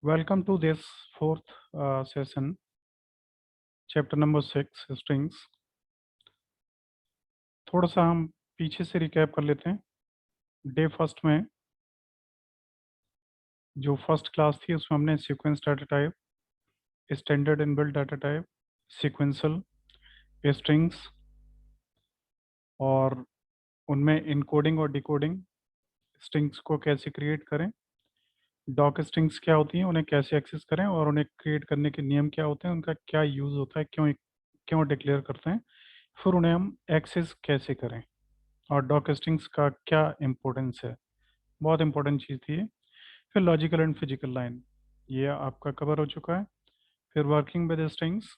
Welcome to this fourth session, chapter number 6, strings. थोड़ा सा हम पीछे से रिकैप कर लेते हैं। डे फर्स्ट में जो फर्स्ट क्लास थी उसमें हमने sequence data type, standard inbuilt data type, sequential, strings और उनमें इनकोडिंग और डिकोडिंग, स्ट्रिंग्स को कैसे क्रिएट करें, डॉक स्ट्रिंग्स क्या होती हैं, उन्हें कैसे एक्सेस करें और उन्हें क्रिएट करने के नियम क्या होते हैं, उनका क्या यूज़ होता है, क्यों क्यों डिक्लेयर करते हैं, फिर उन्हें हम एक्सेस कैसे करें और डॉक स्ट्रिंग्स का क्या इम्पोर्टेंस है। बहुत इंपॉर्टेंट चीज़ थी ये। फिर लॉजिकल एंड फिजिकल लाइन, ये आपका कवर हो चुका है। फिर वर्किंग विद स्ट्रिंग्स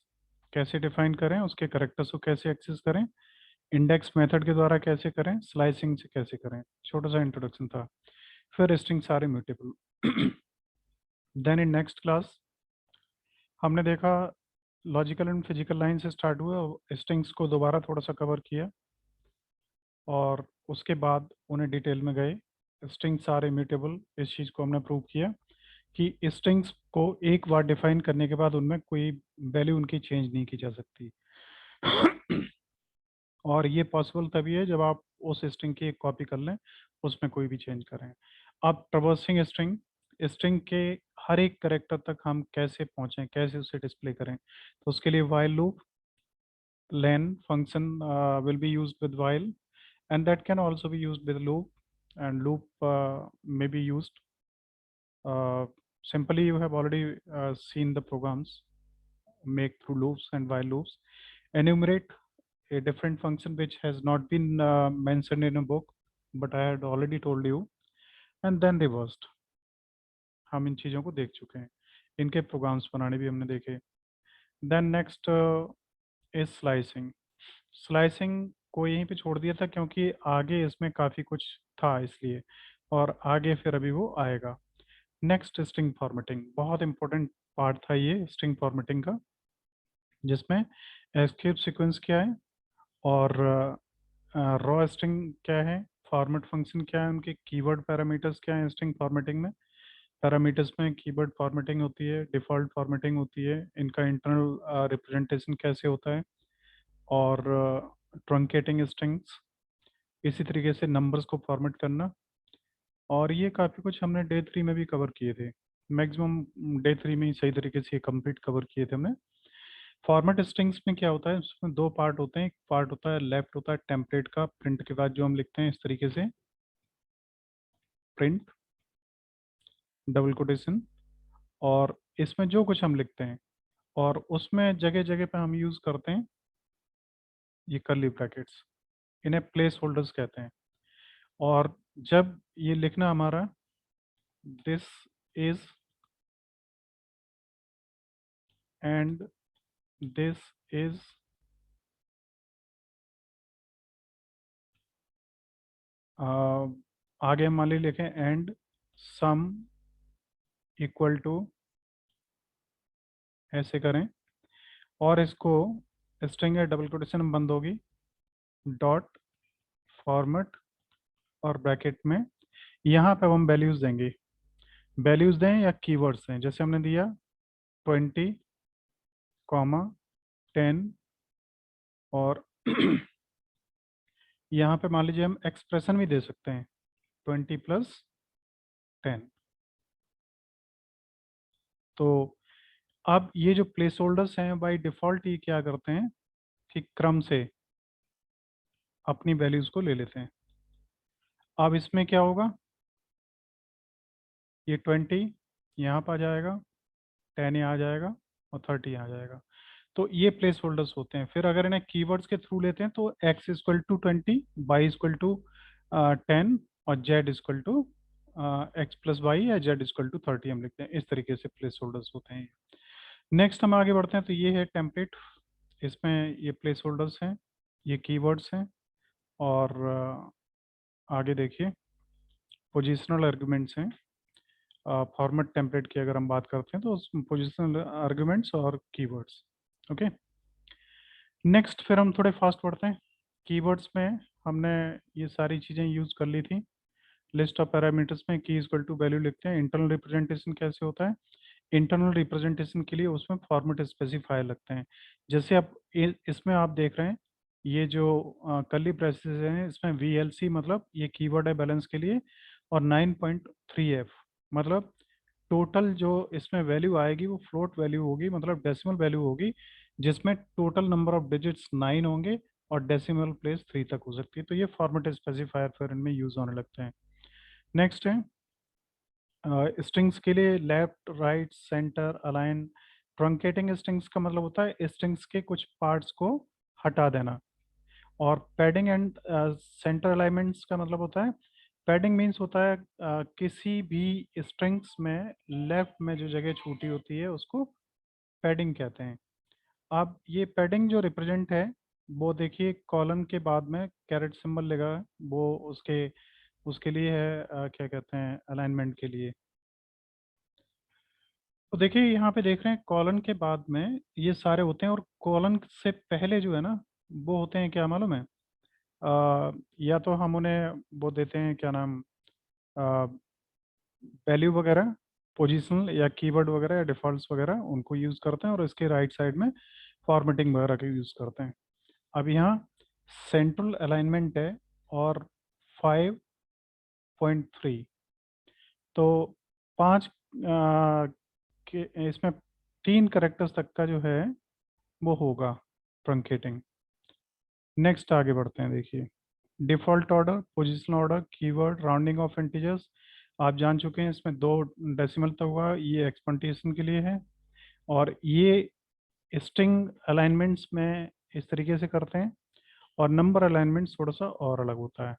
कैसे डिफाइन करें, उसके करेक्टर्स को कैसे एक्सेस करें, इंडेक्स मेथड के द्वारा कैसे करें, स्लाइसिंग से कैसे करें, छोटा सा इंट्रोडक्शन था। फिर strings are immutable. Then in next class हमने देखा लॉजिकल एंड फिजिकल लाइन से स्टार्ट हुआ और स्ट्रिंग्स को दोबारा थोड़ा सा कवर किया और उसके बाद उन्हें डिटेल में गए। स्ट्रिंग्स आर इम्यूटेबल, इस चीज़ को हमने प्रूव किया कि स्ट्रिंग्स को एक बार डिफाइन करने के बाद उनमें कोई वैल्यू उनकी चेंज नहीं की जा सकती। और ये पॉसिबल तभी है जब आप उस स्ट्रिंग की एक कॉपी कर लें, उसमें कोई भी चेंज करें। अब ट्रवर्सिंग स्ट्रिंग, स्ट्रिंग के हर एक करेक्टर तक हम कैसे पहुंचें, कैसे उसे डिस्प्ले करें, तो उसके लिए while loop, len function will be used with while, and that can also be used with loop, and loop may be used simply. You have already seen the programs make through loops and while loops. Enumerate, a different function which has not been mentioned in a book, but I had already told you. And then reversed, हम इन चीज़ों को देख चुके हैं, इनके programmes बनाने भी हमने देखे। Then next is slicing. Slicing को यहीं पे छोड़ दिया था क्योंकि आगे इसमें काफ़ी कुछ था इसलिए, और आगे फिर अभी वो आएगा। नेक्स्ट स्ट्रिंग फॉर्मेटिंग, बहुत इंपॉर्टेंट पार्ट था ये स्ट्रिंग फॉर्मेटिंग का, जिसमें एस्केप सीक्वेंस क्या है और रॉ स्ट्रिंग क्या है, फॉर्मेट फंक्शन क्या है, उनके कीवर्ड पैरामीटर्स क्या है स्ट्रिंग फॉर्मेटिंग में। पैरामीटर्स में कीवर्ड फॉर्मेटिंग होती है, डिफ़ॉल्ट फॉर्मेटिंग होती है, इनका इंटरनल रिप्रेजेंटेशन कैसे होता है, और ट्रंकेटिंग स्ट्रिंग्स, इसी तरीके से नंबर्स को फॉर्मेट करना। और ये काफ़ी कुछ हमने डे 3 में भी कवर किए थे, मैक्सिमम डे 3 में ही सही तरीके से ये कंप्लीट कवर किए थे हमने। फॉर्मेट स्ट्रिंग्स में क्या होता है, उसमें दो पार्ट होते हैं। एक पार्ट होता है लेफ्ट होता है टेम्पलेट का, प्रिंट के बाद जो हम लिखते हैं इस तरीके से, प्रिंट डबल कोटेशन, और इसमें जो कुछ हम लिखते हैं, और उसमें जगह जगह पे हम यूज़ करते हैं ये कर्ली ब्रैकेट्स, इन्हें प्लेस होल्डर्स कहते हैं। और जब ये लिखना हमारा this is and this is, आगे हम मान ली लिखें एंड सम इक्वल टू, ऐसे करें, और इसको स्ट्रिंग है डबल कोटेशन में बंद होगी, डॉट फॉर्मेट और ब्रैकेट में, यहाँ पे हम वैल्यूज़ देंगे। वैल्यूज़ दें या कीवर्ड्स दें, जैसे हमने दिया 20, 10, और यहाँ पे मान लीजिए हम एक्सप्रेशन भी दे सकते हैं 20 + 10। तो अब ये जो प्लेस होल्डर्स हैं बाय डिफ़ॉल्ट ये क्या करते हैं कि क्रम से अपनी वैल्यूज़ को ले लेते हैं। अब इसमें क्या होगा, ये 20 यहाँ पर आ जाएगा, 10 यहाँ आ जाएगा और 30 यहाँ आ जाएगा। तो ये प्लेस होल्डर्स होते हैं। फिर अगर इन्हें कीवर्ड्स के थ्रू लेते हैं तो x = 20, y = 10 और z = x + y या z = 30 हम लिखते हैं। इस तरीके से प्लेस होल्डर्स होते हैं। नेक्स्ट हम आगे बढ़ते हैं, तो ये है टेम्पलेट, इसमें ये प्लेस होल्डर्स हैं, ये कीवर्ड्स हैं, और आगे देखिए पोजिशनल आर्गुमेंट्स हैं। फॉर्मेट टेम्पलेट की अगर हम बात करते हैं तो पोजिशनल आर्गुमेंट्स और कीवर्ड्स। ओके, नेक्स्ट फिर हम थोड़े फास्ट बढ़ते हैं। कीवर्ड्स में हमने ये सारी चीज़ें यूज़ कर ली थी। लिस्ट ऑफ पैरामीटर्स में की इक्वल टू वैल्यू लिखते हैं। इंटरनल रिप्रेजेंटेशन कैसे होता है, इंटरनल रिप्रेजेंटेशन के लिए उसमें फॉर्मेट स्पेसिफायर लगते हैं। जैसे आप इसमें आप देख रहे हैं, ये जो कर्ली ब्रेसेस हैं इसमें VLC मतलब ये कीवर्ड है बैलेंस के लिए, और 9.3F मतलब टोटल जो इसमें वैल्यू आएगी वो फ्लोट वैल्यू होगी, मतलब डेसिमल वैल्यू होगी, जिसमें टोटल नंबर ऑफ डिजिट्स 9 होंगे और डेसिमल प्लेस 3 तक हो सकती है। तो ये फॉर्मेट स्पेसिफायर फिर इनमें यूज होने लगते हैं। नेक्स्ट है स्ट्रिंग्स के लिए left right centre align. Truncating strings का मतलब होता है स्ट्रिंग्स के कुछ पार्ट्स को हटा देना। और पैडिंग एंड सेंटर अलाइनमेंट्स का मतलब होता है, पैडिंग मीन्स होता है किसी भी स्ट्रिंग्स में लेफ्ट में जो जगह छूटी होती है उसको पैडिंग कहते हैं। अब ये पैडिंग जो रिप्रेजेंट है वो देखिए कॉलन के बाद में कैरेट सिंबल लगा है, वो उसके उसके लिए है क्या कहते हैं अलाइनमेंट के लिए। तो देखिए यहाँ पे देख रहे हैं कॉलन के बाद में ये सारे होते हैं, और कॉलन से पहले जो है ना वो होते हैं क्या मालूम है, या तो हम उन्हें वो देते हैं क्या नाम, वैल्यू वगैरह, पोजीशनल या कीवर्ड वगैरह या डिफॉल्ट्स वगैरह उनको यूज़ करते हैं, और इसके राइट साइड में फॉर्मेटिंग वगैरह के यूज़ करते हैं। अब यहाँ सेंट्रल अलाइनमेंट है और 5.3, तो 5 के इसमें 3 करेक्टर्स तक का जो है वो होगा ट्रंकेटिंग। नेक्स्ट आगे बढ़ते हैं, देखिए default order, positional order, keyword, rounding off integers आप जान चुके हैं, इसमें 2 डेसिमल तक हुआ, ये एक्सपेंटेशन के लिए है। और ये स्ट्रिंग अलाइनमेंट्स में इस तरीके से करते हैं, और नंबर अलाइनमेंट्स थोड़ा सा और अलग होता है।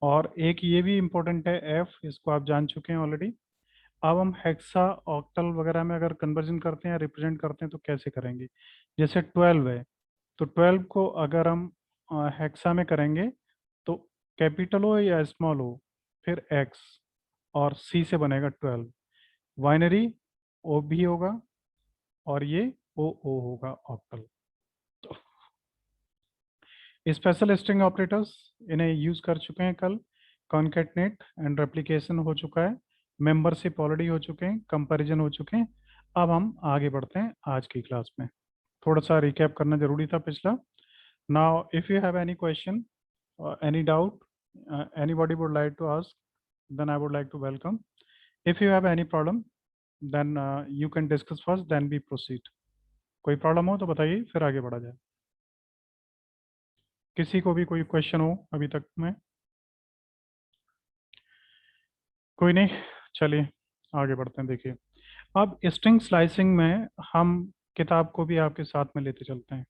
और एक ये भी इम्पोर्टेंट है एफ, इसको आप जान चुके हैं ऑलरेडी। अब हम हेक्सा ऑक्टल वगैरह में अगर कन्वर्जन करते हैं या रिप्रेजेंट करते हैं तो कैसे करेंगे। जैसे 12 है, तो 12 को अगर हम हेक्सा में करेंगे तो कैपिटल हो या स्मॉल हो, फिर एक्स और सी से बनेगा 12। बाइनरी ओ भी होगा और ये ओ होगा ऑक्टल। स्पेशल स्ट्रिंग ऑपरेटर्स इन्हें यूज कर चुके हैं कल। कॉन्केटनेट एंड रेप्लिकेशन हो चुका है, मेंबरशिप ऑलरेडी हो चुके हैं, कंपैरिजन हो चुके हैं। अब हम आगे बढ़ते हैं आज की क्लास में। थोड़ा सा रिकैप करना जरूरी था पिछला। Now if you have any question any doubt anybody would like to ask, then I would like to welcome. If you have any problem, then you can discuss first, then we proceed. कोई problem हो तो बताइए, फिर आगे बढ़ा जाए। किसी को भी कोई क्वेश्चन हो अभी तक में? कोई नहीं, चलिए आगे बढ़ते हैं। देखिए अब स्ट्रिंग स्लाइसिंग में हम किताब को भी आपके साथ में लेते चलते हैं।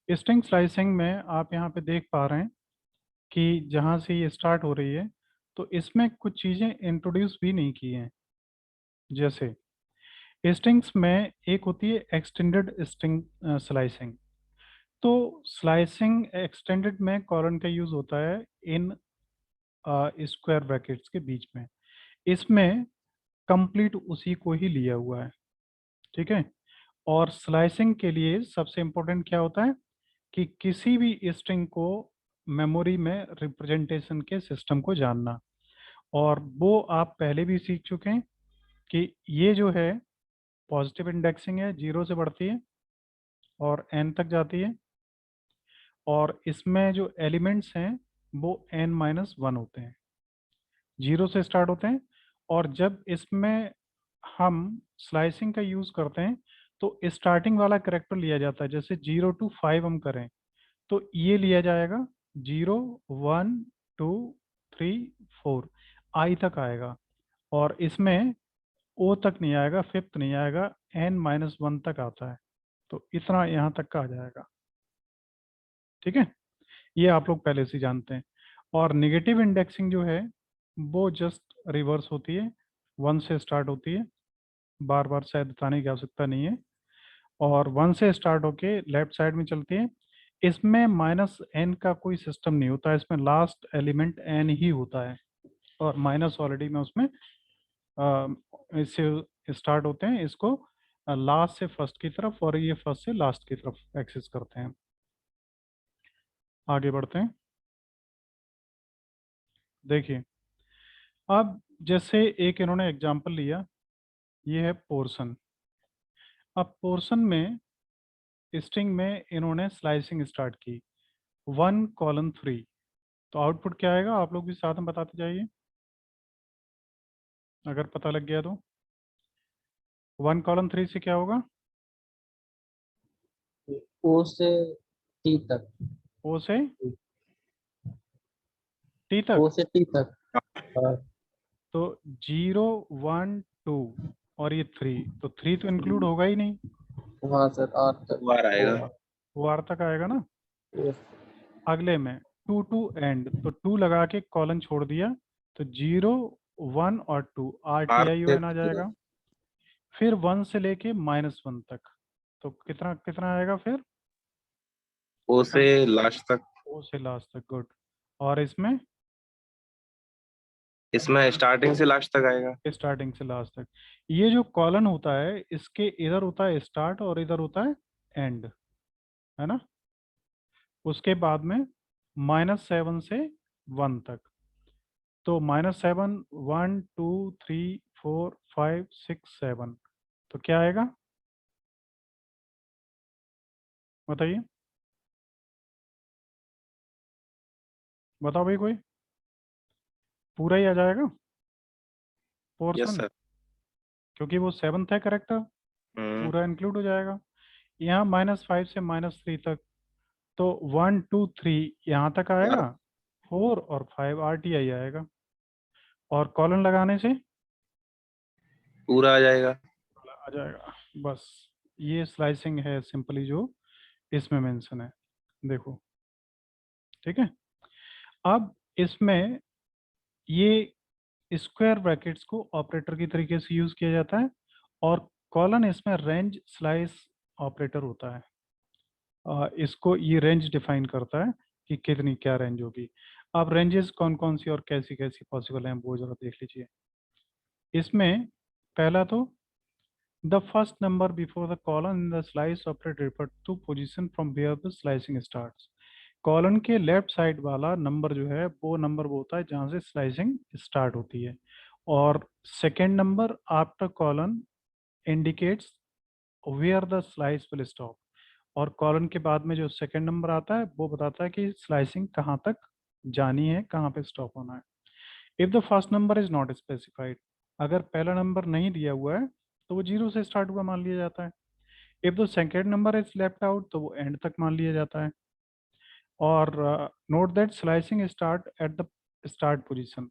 स्ट्रिंग स्लाइसिंग में आप यहाँ पे देख पा रहे हैं कि जहाँ से ये स्टार्ट हो रही है, तो इसमें कुछ चीज़ें इंट्रोड्यूस भी नहीं की हैं। जैसे स्ट्रिंग्स में एक होती है एक्सटेंडेड स्ट्रिंग स्लाइसिंग। तो स्लाइसिंग एक्सटेंडेड में कॉलन का यूज होता है इन स्क्वायर ब्रैकेट्स के बीच में। इसमें कंप्लीट उसी को ही लिया हुआ है, ठीक है। और स्लाइसिंग के लिए सबसे इंपॉर्टेंट क्या होता है कि किसी भी स्ट्रिंग को मेमोरी में रिप्रेजेंटेशन के सिस्टम को जानना। और वो आप पहले भी सीख चुके हैं कि ये जो है पॉजिटिव इंडेक्सिंग है, 0 से बढ़ती है और n तक जाती है, और इसमें जो एलिमेंट्स हैं वो n-1 होते हैं, 0 से स्टार्ट होते हैं। और जब इसमें हम स्लाइसिंग का यूज़ करते हैं तो स्टार्टिंग वाला करेक्टर लिया जाता है। जैसे 0 to 5 हम करें तो ये लिया जाएगा 0, 1, 2, 3, 4 आई तक आएगा, और इसमें ओ तक नहीं आएगा, फिफ्थ नहीं आएगा, n-1 तक आता है। तो इतना यहाँ तक का आ जाएगा, ठीक है। ये आप लोग पहले से जानते हैं। और नेगेटिव इंडेक्सिंग जो है वो जस्ट रिवर्स होती है, 1 से स्टार्ट होती है, बार बार शायद बताने की आवश्यकता नहीं है, और 1 से स्टार्ट होके लेफ्ट साइड में चलती है। इसमें -n का कोई सिस्टम नहीं होता है, इसमें लास्ट एलिमेंट n ही होता है, और माइनस ऑलरेडी में उसमें इससे स्टार्ट होते हैं, इसको लास्ट से फर्स्ट की तरफ और ये फर्स्ट से लास्ट की तरफ एक्सेस करते हैं। आगे बढ़ते हैं, देखिए अब जैसे एक इन्होंने एग्जांपल लिया ये है पोर्शन। अब पोर्शन में स्ट्रिंग में इन्होंने स्लाइसिंग स्टार्ट की 1:3। तो आउटपुट क्या आएगा, आप लोग भी साथ में बताते जाइए अगर पता लग गया तो। 1:3 से क्या होगा? ओ से टी तक। ओ से टी तक। ओ से टी तक। हाँ। तो 0, 1, 2 और ये 3, तो 3 तो इंक्लूड होगा ही नहीं, हाँ सर, आर तक। बार आएगा। वो आर तक आएगा ना। यस। अगले में 2 एंड, तो 2 लगा के कॉलन छोड़ दिया, तो 0, 1 और 2 आर से RTION आ जाएगा। फिर 1 से लेके -1 तक, तो कितना कितना आएगा फिर? ओ से लास्ट तक। ओ से लास्ट तक, गुड। और इसमें इसमें स्टार्टिंग से लास्ट तक आएगा। स्टार्टिंग से लास्ट तक। ये जो कॉलन होता है इसके इधर होता है स्टार्ट और इधर होता है एंड, है ना। उसके बाद में -7 से 1 तक, तो -7, 1, 2, 3, 4, 5, 6, 7, तो क्या आएगा बताइए, बताओ भाई कोई। पूरा ही आ जाएगा यस पोर्शन, सर। क्योंकि वो 7th है करेक्टर, हम्म। पूरा इंक्लूड हो जाएगा। यहाँ -5 से -3 तक, तो 1, 2, 3 यहाँ तक आएगा, 4 और 5 RTI आएगा। और कॉलन लगाने से पूरा आ जाएगा। आ जाएगा। बस ये स्लाइसिंग है सिंपली जो इसमें मेंशन है, देखो। ठीक है। अब इसमें ये स्क्वायर ब्रैकेट्स को ऑपरेटर की तरीके से यूज किया जाता है, और कॉलन इसमें रेंज स्लाइस ऑपरेटर होता है। इसको ये रेंज डिफाइन करता है कि कितनी क्या रेंज होगी। अब रेंजेस कौन कौन सी और कैसी कैसी पॉसिबल हैं वो जरा देख लीजिए। इसमें पहला तो the first number before the colon in the slice operator refer to position from where the slicing starts. Colon के लेफ्ट साइड वाला नंबर जो है वो नंबर वो होता है जहाँ से स्लाइसिंग स्टार्ट होती है, और second number after colon indicates where the slice will stop. और कॉलन के बाद में जो सेकेंड नंबर आता है वो बताता है कि स्लाइसिंग कहाँ तक जानी है, कहाँ पे स्टॉप होना है। If the first number is not specified, अगर पहला नंबर नहीं दिया हुआ है तो वो 0 से स्टार्ट हुआ मान लिया जाता है। If the second number is left out तो वो एंड तक मान लिया जाता है। और note that slicing start at the start position.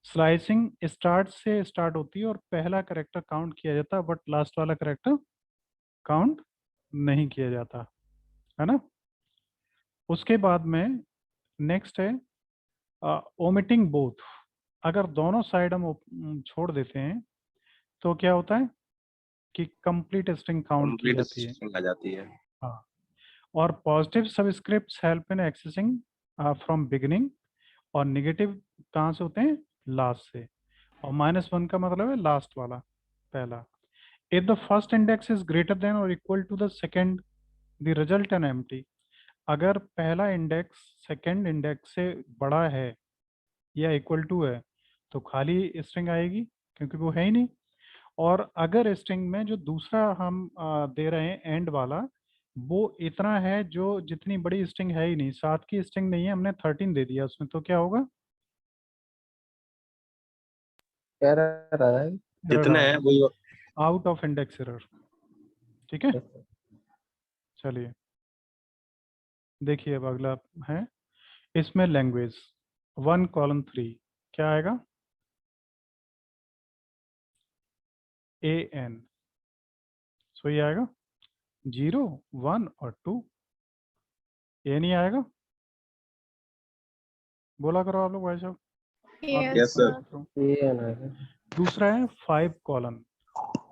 Slicing start से स्टार्ट होती है और पहला करेक्टर काउंट किया जाता है, बट लास्ट वाला करेक्टर काउंट नहीं किया जाता, है ना। उसके बाद में नेक्स्ट है ओमिटिंग बोथ। अगर दोनों साइड हम छोड़ देते हैं तो क्या होता है कि कंप्लीट स्ट्रिंग काउंट की कंप्लीट जाती है। आ जाती है। हाँ। और positive subscripts help in accessing from beginning, और निगेटिव कहाँ से होते हैं, लास्ट से। और -1 का मतलब है लास्ट वाला, पहला। If the first index is greater than और equal to the second, the result an empty. अगर पहला इंडेक्स सेकेंड इंडेक्स से बड़ा है या इक्वल टू है तो खाली स्ट्रिंग आएगी, क्योंकि वो है ही नहीं। और अगर स्ट्रिंग में जो दूसरा हम दे रहे हैं एंड वाला, वो इतना है जो जितनी बड़ी स्ट्रिंग है ही नहीं, 7 की स्ट्रिंग नहीं है, हमने 13 दे दिया उसमें, तो क्या होगा, एरर आ रहा है। एरर जितने हैं आएगा, वही। Out of index error. ठीक है। Yes, sir. चलिए देखिए अब अगला है इसमें लैंग्वेज 1:3 क्या आएगा, AN। सो ये आएगा 0, 1 और 2, ये नहीं आएगा। बोला करो आप लोग भाई साहब, आप भी यस Yes, सर। sir. करो। ये आना है। दूसरा है 5:,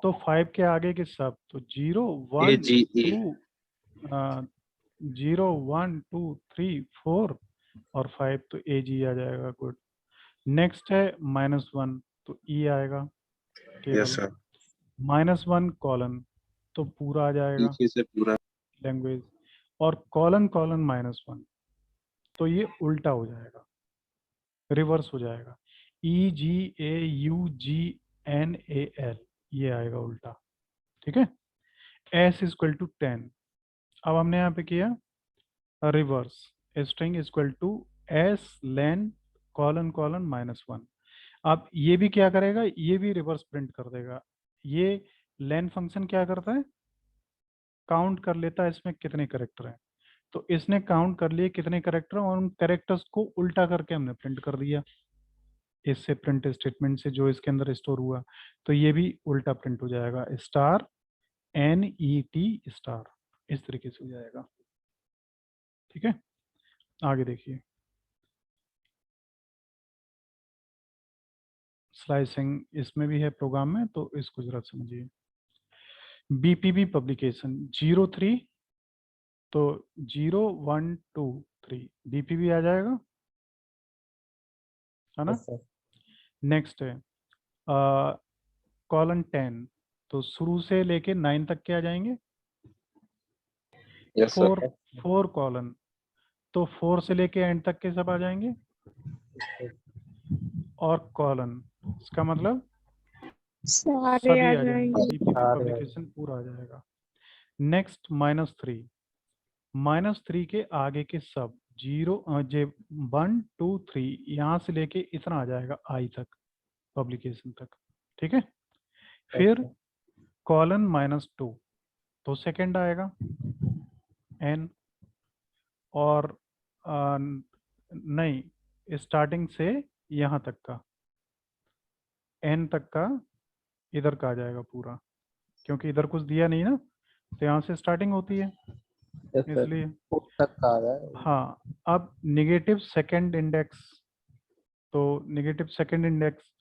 तो 5 के आगे के सब, तो 0, ए 1, जी ए। 2, 0, 1, 2, 3, 4 और 5, तो AG आ जाएगा, गुड। नेक्स्ट है -1, तो E आएगा यस केवल। सर। -1:, तो पूरा आ जाएगा पीछे से पूरा। लैंग्वेज। और ::-1, तो ये उल्टा हो जाएगा, रिवर्स हो जाएगा, EGAUGNAL। ये आएगा उल्टा। ठीक है, s इक्वल टू 10। अब हमने यहाँ पे किया reverse, string equal to s len colon colon -1। अब ये भी क्या करेगा, ये भी रिवर्स प्रिंट कर देगा। ये लेन फंक्शन क्या करता है, काउंट कर लेता है इसमें कितने करेक्टर हैं। तो इसने काउंट कर लिए कितने करेक्टर, और उन करेक्टर्स को उल्टा करके हमने प्रिंट कर दिया इससे, प्रिंट स्टेटमेंट से जो इसके अंदर स्टोर हुआ। तो ये भी उल्टा प्रिंट हो जाएगा, स्टार NET स्टार, इस तरीके से हो जाएगा। ठीक है, आगे देखिए, स्लाइसिंग इसमें भी है प्रोग्राम में, तो इसको जरा समझिए। BPB पब्लिकेशन 03, तो 0 1 2 3 BPB आ जाएगा, है ना। Yes sir. नेक्स्ट है कॉलन 10, तो शुरू से लेके 9 तक के आ जाएंगे। Yes sir. 4 कॉलन, तो 4 से लेके एंड तक के सब आ जाएंगे। और कॉलन, इसका मतलब सारे सभी आ आ जाएंगे, जाएंगे। BPB सारे आ पब्लिकेशन पूरा आ जाएगा। नेक्स्ट -3 के आगे के सब 0 1 2 3 यहाँ से लेके इतना आ जाएगा I तक, पब्लिकेशन तक। ठीक है, फिर कॉलन -2, तो सेकंड आएगा N, और नहीं, स्टार्टिंग से यहाँ तक का N तक का इधर का आ जाएगा पूरा, क्योंकि इधर कुछ दिया नहीं ना, तो यहाँ से स्टार्टिंग होती है यस सर, इसलिए। 4 तक का आ जाएगा। हाँ, अब नेगेटिव सेकंड इंडेक्स, तो नेगेटिव सेकंड इंडेक्स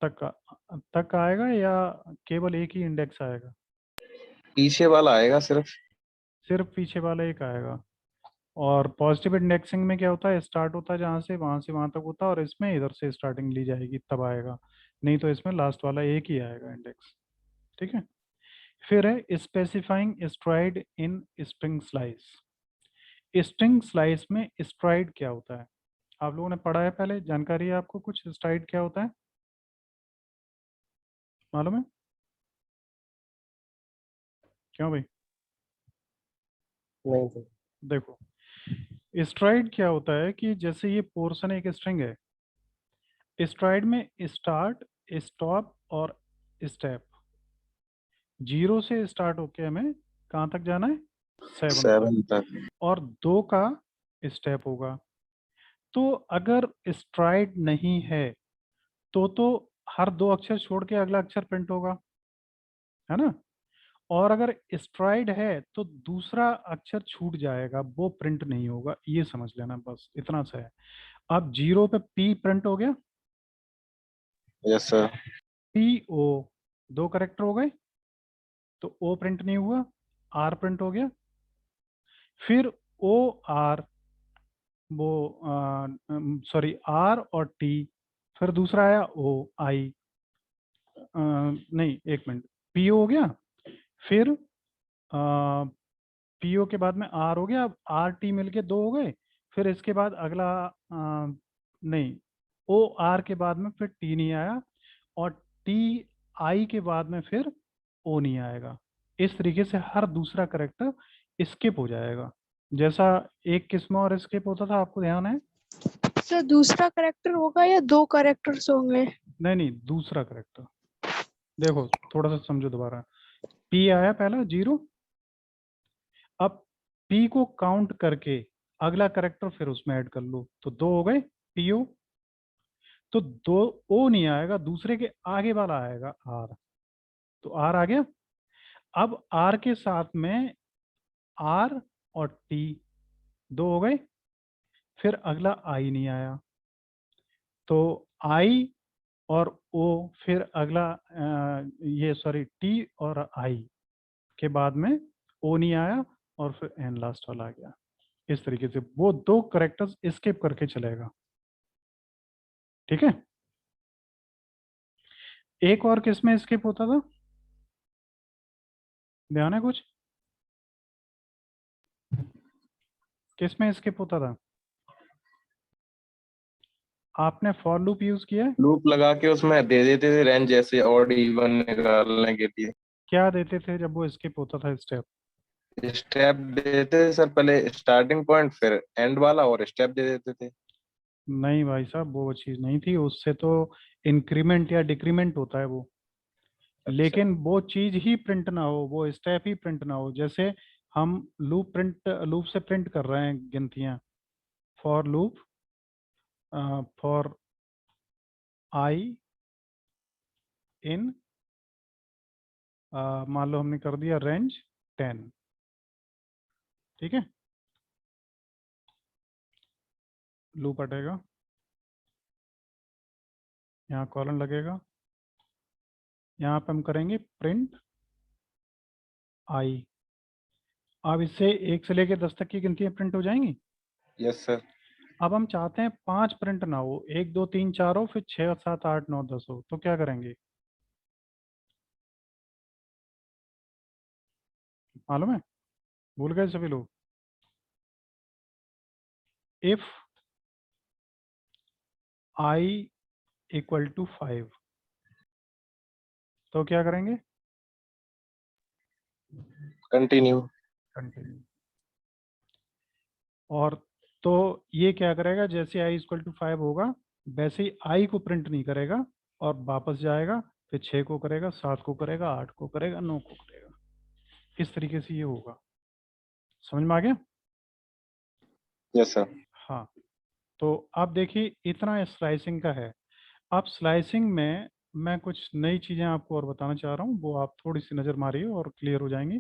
तक आएगा, या केवल एक ही इंडेक्स आएगा, पीछे वाला आएगा सिर्फ। सिर्फ पीछे वाला एक आएगा। और पॉजिटिव इंडेक्सिंग में क्या होता है, स्टार्ट होता है जहाँ से वहाँ तक होता है, और इसमें इधर से स्टार्टिंग ली जाएगी तब आएगा, नहीं तो इसमें लास्ट वाला एक ही आएगा इंडेक्स। ठीक है, फिर है specifying STRIDE in string slice. String slice में स्ट्राइड क्या होता है, आप लोगों ने पढ़ा है पहले, जानकारी है आपको कुछ, स्ट्राइड क्या होता है, मालूम है? क्यों भाई? नहीं सर। देखो, स्ट्राइड क्या होता है कि जैसे ये पोर्शन एक स्ट्रिंग है, स्ट्राइड में स्टार्ट, स्टॉप और स्टेप, 0 से स्टार्ट होके हमें कहाँ तक जाना है, 7 तक, 7 तक। और 2 का स्टेप होगा। तो अगर स्ट्राइड नहीं है तो हर 2 अक्षर छोड़ के अगला अक्षर प्रिंट होगा, है ना। और अगर स्ट्राइड है तो दूसरा अक्षर छूट जाएगा, वो प्रिंट नहीं होगा, ये समझ लेना, बस इतना सा है। अब 0 पे P प्रिंट हो गया, यस सर। PO 2 करेक्टर हो गए, तो O प्रिंट नहीं हुआ, R प्रिंट हो गया। फिर OR, वो सॉरी R और T, फिर दूसरा आया OI, नहीं एक मिनट, PO हो गया, फिर PO के बाद में R हो गया, अब RT मिलके 2 हो गए, फिर इसके बाद अगला नहीं, OR के बाद में फिर T नहीं आया, और TI के बाद में फिर O नहीं आएगा। इस तरीके से हर दूसरा करेक्टर स्किप हो जाएगा, जैसा एक किस्म और स्किप होता था, आपको ध्यान है? सर दूसरा करेक्टर होगा या 2 करेक्टर्स होंगे? नहीं, दूसरा करेक्टर। देखो थोड़ा सा समझो दोबारा, P आया पहला 0, अब P को काउंट करके अगला करेक्टर फिर उसमें ऐड कर लो, तो 2 हो गए PO। तो 2 O नहीं आएगा, दूसरे के आगे वाला आएगा R, तो R आ गया। अब R के साथ में R और T 2 हो गए, फिर अगला I नहीं आया, तो I और O, फिर अगला ये सॉरी T और I के बाद में O नहीं आया, और फिर N लास्ट वाला आ गया। इस तरीके से वो 2 करेक्टर्स स्किप करके चलेगा। ठीक है, एक और किस में स्किप होता था, ध्यान है कुछ, किस में स्किप होता था? आपने फॉर लूप यूज किया है? लूप लगा के उसमें दे देते थे रेंज, जैसे ऑड इवन निकालने के लिए। क्या देते थे जब वो स्किप होता था स्टेप? स्टेप देते थे सर, पहले स्टार्टिंग पॉइंट फिर एंड वाला, और स्टेप दे देते थे। नहीं भाई साहब, वो चीज नहीं थी। उससे तो इंक्रीमेंट या डिक्रीमेंट होता है वो। अच्छा। लेकिन वो चीज ही प्रिंट ना हो, वो स्टेप ही प्रिंट ना हो। जैसे हम लूप से प्रिंट कर रहे हैं गिनतियां। फॉर लूप फॉर आई इन, मान लो हमने कर दिया रेंज 10। ठीक है, लूप हटेगा, यहाँ कॉलन लगेगा, यहाँ पे हम करेंगे प्रिंट आई। अब इससे 1 से लेके 10 तक की गिनतियां प्रिंट हो जाएंगी। Yes sir. अब हम चाहते हैं 5 प्रिंट ना हो, 1 2 3 4 हो, फिर 6 7 8 9 10 हो, तो क्या करेंगे मालूम है? भूल गए सभी लोग? इफ आई इक्वल टू 5, तो क्या करेंगे? कंटिन्यू। कंटिन्यू। और तो ये क्या करेगा, जैसे आई इक्वल टू 5 होगा वैसे ही आई को प्रिंट नहीं करेगा और वापस जाएगा, फिर 6 को करेगा, 7 को करेगा, 8 को करेगा, 9 को करेगा। इस तरीके से ये होगा। समझ में आ गया? Yes sir. हाँ। तो अब देखिए इतना स्लाइसिंग का है। अब स्लाइसिंग में मैं कुछ नई चीज़ें आपको और बताना चाह रहा हूँ, वो आप थोड़ी सी नज़र मारिए और क्लियर हो जाएंगी।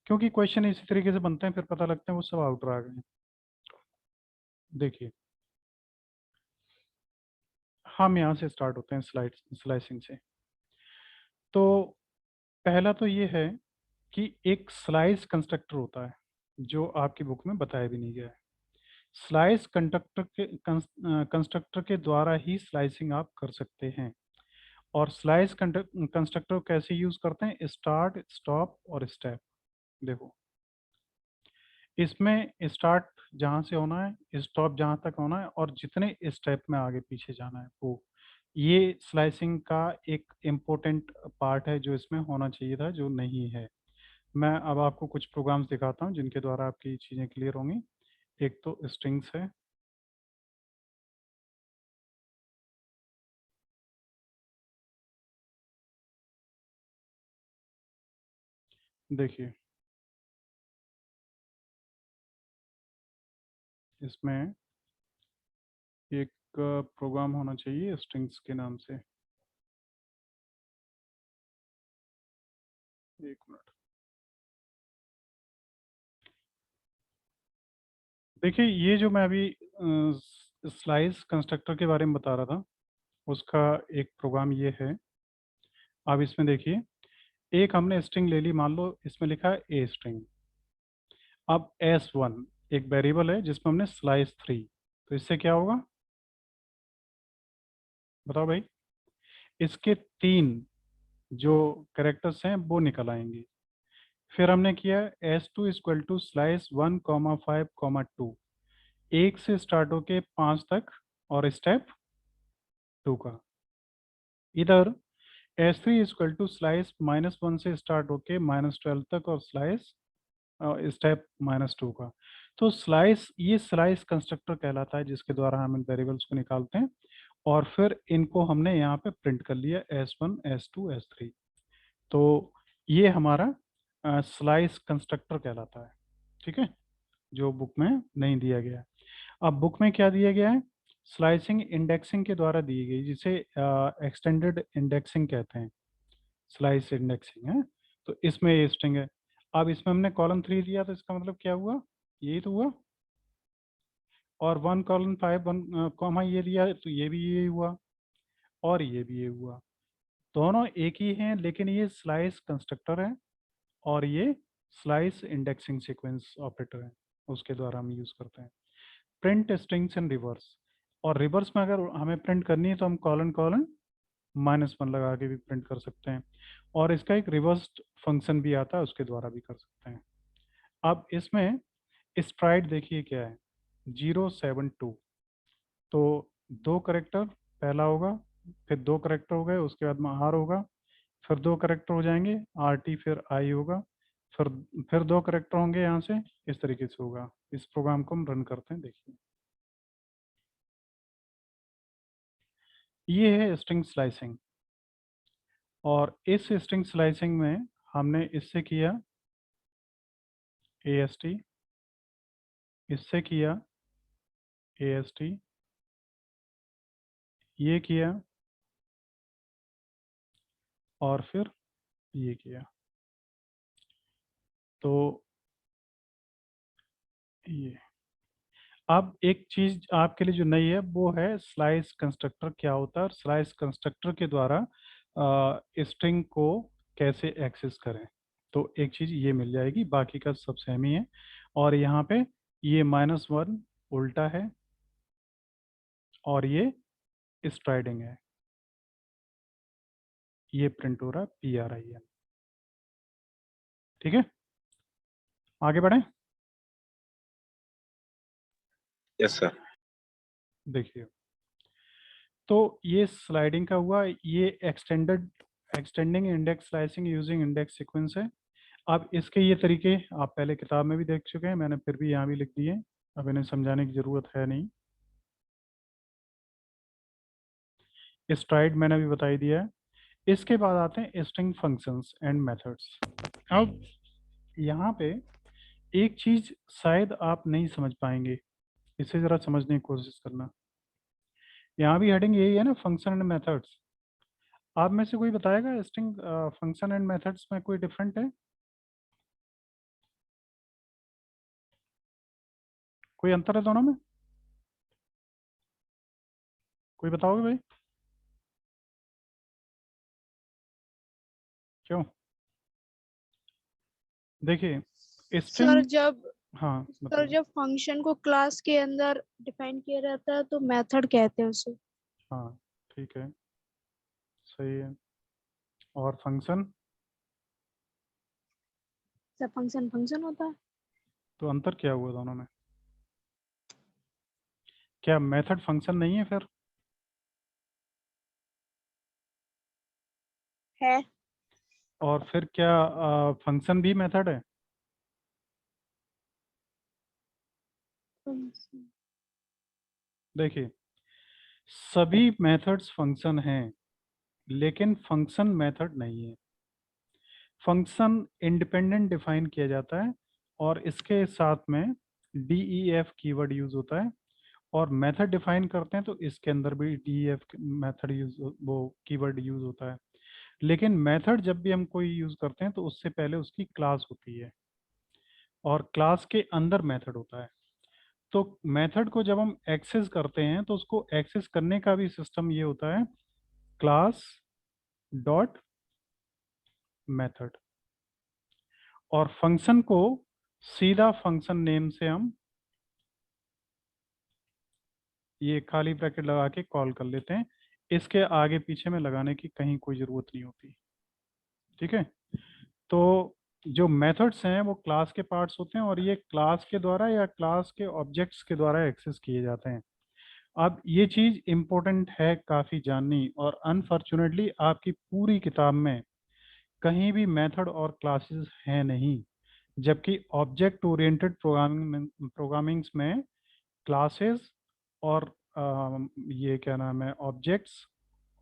क्योंकि क्वेश्चन इसी तरीके से बनते हैं, फिर पता लगता है वो सब आउटर आ गए हैं। देखिए, हम यहाँ से स्टार्ट होते हैं स्लाइसिंग से। तो पहला तो ये है कि एक स्लाइस कंस्ट्रक्टर होता है जो आपकी बुक में बताया भी नहीं गया है। स्लाइस कंस्ट्रक्टर के द्वारा ही स्लाइसिंग आप कर सकते हैं। और स्लाइस कंस्ट्रक्टर कैसे यूज करते हैं? स्टार्ट, स्टॉप और स्टेप। देखो, इसमें स्टार्ट जहाँ से होना है, स्टॉप जहाँ तक होना है, और जितने स्टेप में आगे पीछे जाना है वो, ये स्लाइसिंग का एक इम्पोर्टेंट पार्ट है जो इसमें होना चाहिए था, जो नहीं है। मैं अब आपको कुछ प्रोग्राम्स दिखाता हूँ जिनके द्वारा आपकी चीज़ें क्लियर होंगी। एक तो स्ट्रिंग्स है, देखिए इसमें एक प्रोग्राम होना चाहिए स्ट्रिंग्स के नाम से। एक मिनट, देखिए ये जो मैं अभी स्लाइस कंस्ट्रक्टर के बारे में बता रहा था, उसका एक प्रोग्राम ये है। अब इसमें देखिए, एक हमने स्ट्रिंग ले ली, मान लो इसमें लिखा है ए स्ट्रिंग। अब S1 एक वेरिएबल है जिसमें हमने स्लाइस 3, तो इससे क्या होगा बताओ भाई? इसके 3 जो कैरेक्टर्स हैं वो निकल आएंगे। फिर हमने किया S2 इक्वल टू स्लाइस 1,5,2, 1 से स्टार्ट होके 5 तक और स्टेप 2 का। इधर S3 इक्वल टू स्लाइस -1 से स्टार्ट होके -12 तक और स्लाइस स्टेप -2 का। तो स्लाइस, ये स्लाइस कंस्ट्रक्टर कहलाता है जिसके द्वारा हम इन वेरिएबल्स को निकालते हैं और फिर इनको हमने यहाँ पे प्रिंट कर लिया S1 S2 S3। तो ये हमारा स्लाइस कंस्ट्रक्टर कहलाता है। ठीक है, जो बुक में नहीं दिया गया है। अब बुक में क्या दिया गया है? स्लाइसिंग इंडेक्सिंग के द्वारा दी गई, जिसे एक्सटेंडेड इंडेक्सिंग कहते हैं। स्लाइस इंडेक्सिंग है, तो इसमें ये स्ट्रिंग है। अब इसमें हमने कॉलम 3 दिया, तो इसका मतलब क्या हुआ? यही तो हुआ। और 1:5 1 कॉमा ये दिया तो ये भी ये हुआ, और ये भी ये हुआ। दोनों एक ही हैं, लेकिन ये स्लाइस कंस्ट्रक्टर है और ये स्लाइस इंडेक्सिंग सीक्वेंस ऑपरेटर है, उसके द्वारा हम यूज करते हैं। प्रिंट स्ट्रिंग्स इन रिवर्स, और रिवर्स में अगर हमें प्रिंट करनी है तो हम कॉलन कॉलन -1 लगा के भी प्रिंट कर सकते हैं। और इसका एक रिवर्स फंक्शन भी आता है, उसके द्वारा भी कर सकते हैं। अब इसमें स्ट्राइड देखिए क्या है, 0 7 2। तो दो करेक्टर, पहला होगा, फिर दो करेक्टर हो गए, उसके बाद में आर होगा, फिर दो करेक्टर हो जाएंगे आर टी, फिर आई होगा, फिर दो करेक्टर होंगे यहाँ से, इस तरीके से होगा। इस प्रोग्राम को हम रन करते हैं, देखिए ये है स्ट्रिंग स्लाइसिंग। और इस स्ट्रिंग स्लाइसिंग में हमने इससे किया AST, इससे किया AST, ये किया और फिर ये किया। तो ये अब एक चीज आपके लिए जो नई है वो है स्लाइस कंस्ट्रक्टर क्या होता है, और स्लाइस कंस्ट्रक्टर के द्वारा स्ट्रिंग को कैसे एक्सेस करें। तो एक चीज ये मिल जाएगी, बाकी का सब सेम ही है। और यहाँ पे ये -1 उल्टा है और ये स्ट्राइडिंग है, ये प्रिंट हो रहा है PRIN। ठीक है, आगे बढ़े। Yes sir. देखिए, तो ये स्लाइडिंग का हुआ, ये extending index slicing using index sequence है। अब इसके ये तरीके आप पहले किताब में भी देख चुके हैं, मैंने फिर भी यहाँ भी लिख दिए, अब इन्हें समझाने की ज़रूरत है नहीं। स्ट्राइड मैंने अभी बता ही दिया है। इसके बाद आते हैं स्ट्रिंग फंक्शंस एंड मेथड्स। अब यहाँ पे एक चीज़ शायद आप नहीं समझ पाएंगे, इसे ज़रा समझने की कोशिश करना। यहाँ भी हेडिंग यही है ना, फंक्शन एंड मेथड्स। आप में से कोई बताएगा स्ट्रिंग फंक्शन एंड मेथड्स में कोई डिफरेंट है? कोई अंतर है दोनों में? कोई बताओगे भाई? क्यों? देखिए सर स्ट्रिंग, हाँ बताइए। जब फंक्शन को क्लास के अंदर डिफाइन किया जाता है तो मेथड कहते हैं उसे। हाँ ठीक है, सही है। और फंक्शन? सब फंक्शन फंक्शन होता है। तो अंतर क्या हुआ दोनों में? क्या मेथड फंक्शन नहीं है फिर? है। और फिर क्या फंक्शन भी मेथड है? function। देखिए, सभी मेथड्स फंक्शन हैं, लेकिन फंक्शन मेथड नहीं है। फंक्शन इंडिपेंडेंट डिफाइन किया जाता है और इसके साथ में DEF कीवर्ड यूज होता है। और मेथड डिफाइन करते हैं तो इसके अंदर भी DEF मेथड यूज, वो कीवर्ड यूज होता है। लेकिन मेथड जब भी हम कोई यूज करते हैं तो उससे पहले उसकी क्लास होती है और क्लास के अंदर मेथड होता है। तो मेथड को जब हम एक्सेस करते हैं तो उसको एक्सेस करने का भी सिस्टम ये होता है, क्लास डॉट मेथड। और फंक्शन को सीधा फंक्शन नेम से हम ये खाली ब्रैकेट लगा के कॉल कर लेते हैं, इसके आगे पीछे में लगाने की कहीं कोई ज़रूरत नहीं होती। ठीक है, तो जो मेथड्स हैं वो क्लास के पार्ट्स होते हैं और ये क्लास के द्वारा या क्लास के ऑब्जेक्ट्स के द्वारा एक्सेस किए जाते हैं। अब ये चीज़ इम्पोर्टेंट है काफ़ी जाननी, और अनफॉर्चुनेटली आपकी पूरी किताब में कहीं भी मेथड और क्लासेस हैं नहीं, जबकि ऑब्जेक्ट ओरिएंटेड प्रोग्रामिंग्स में क्लासेस और ये क्या नाम है, ऑब्जेक्ट्स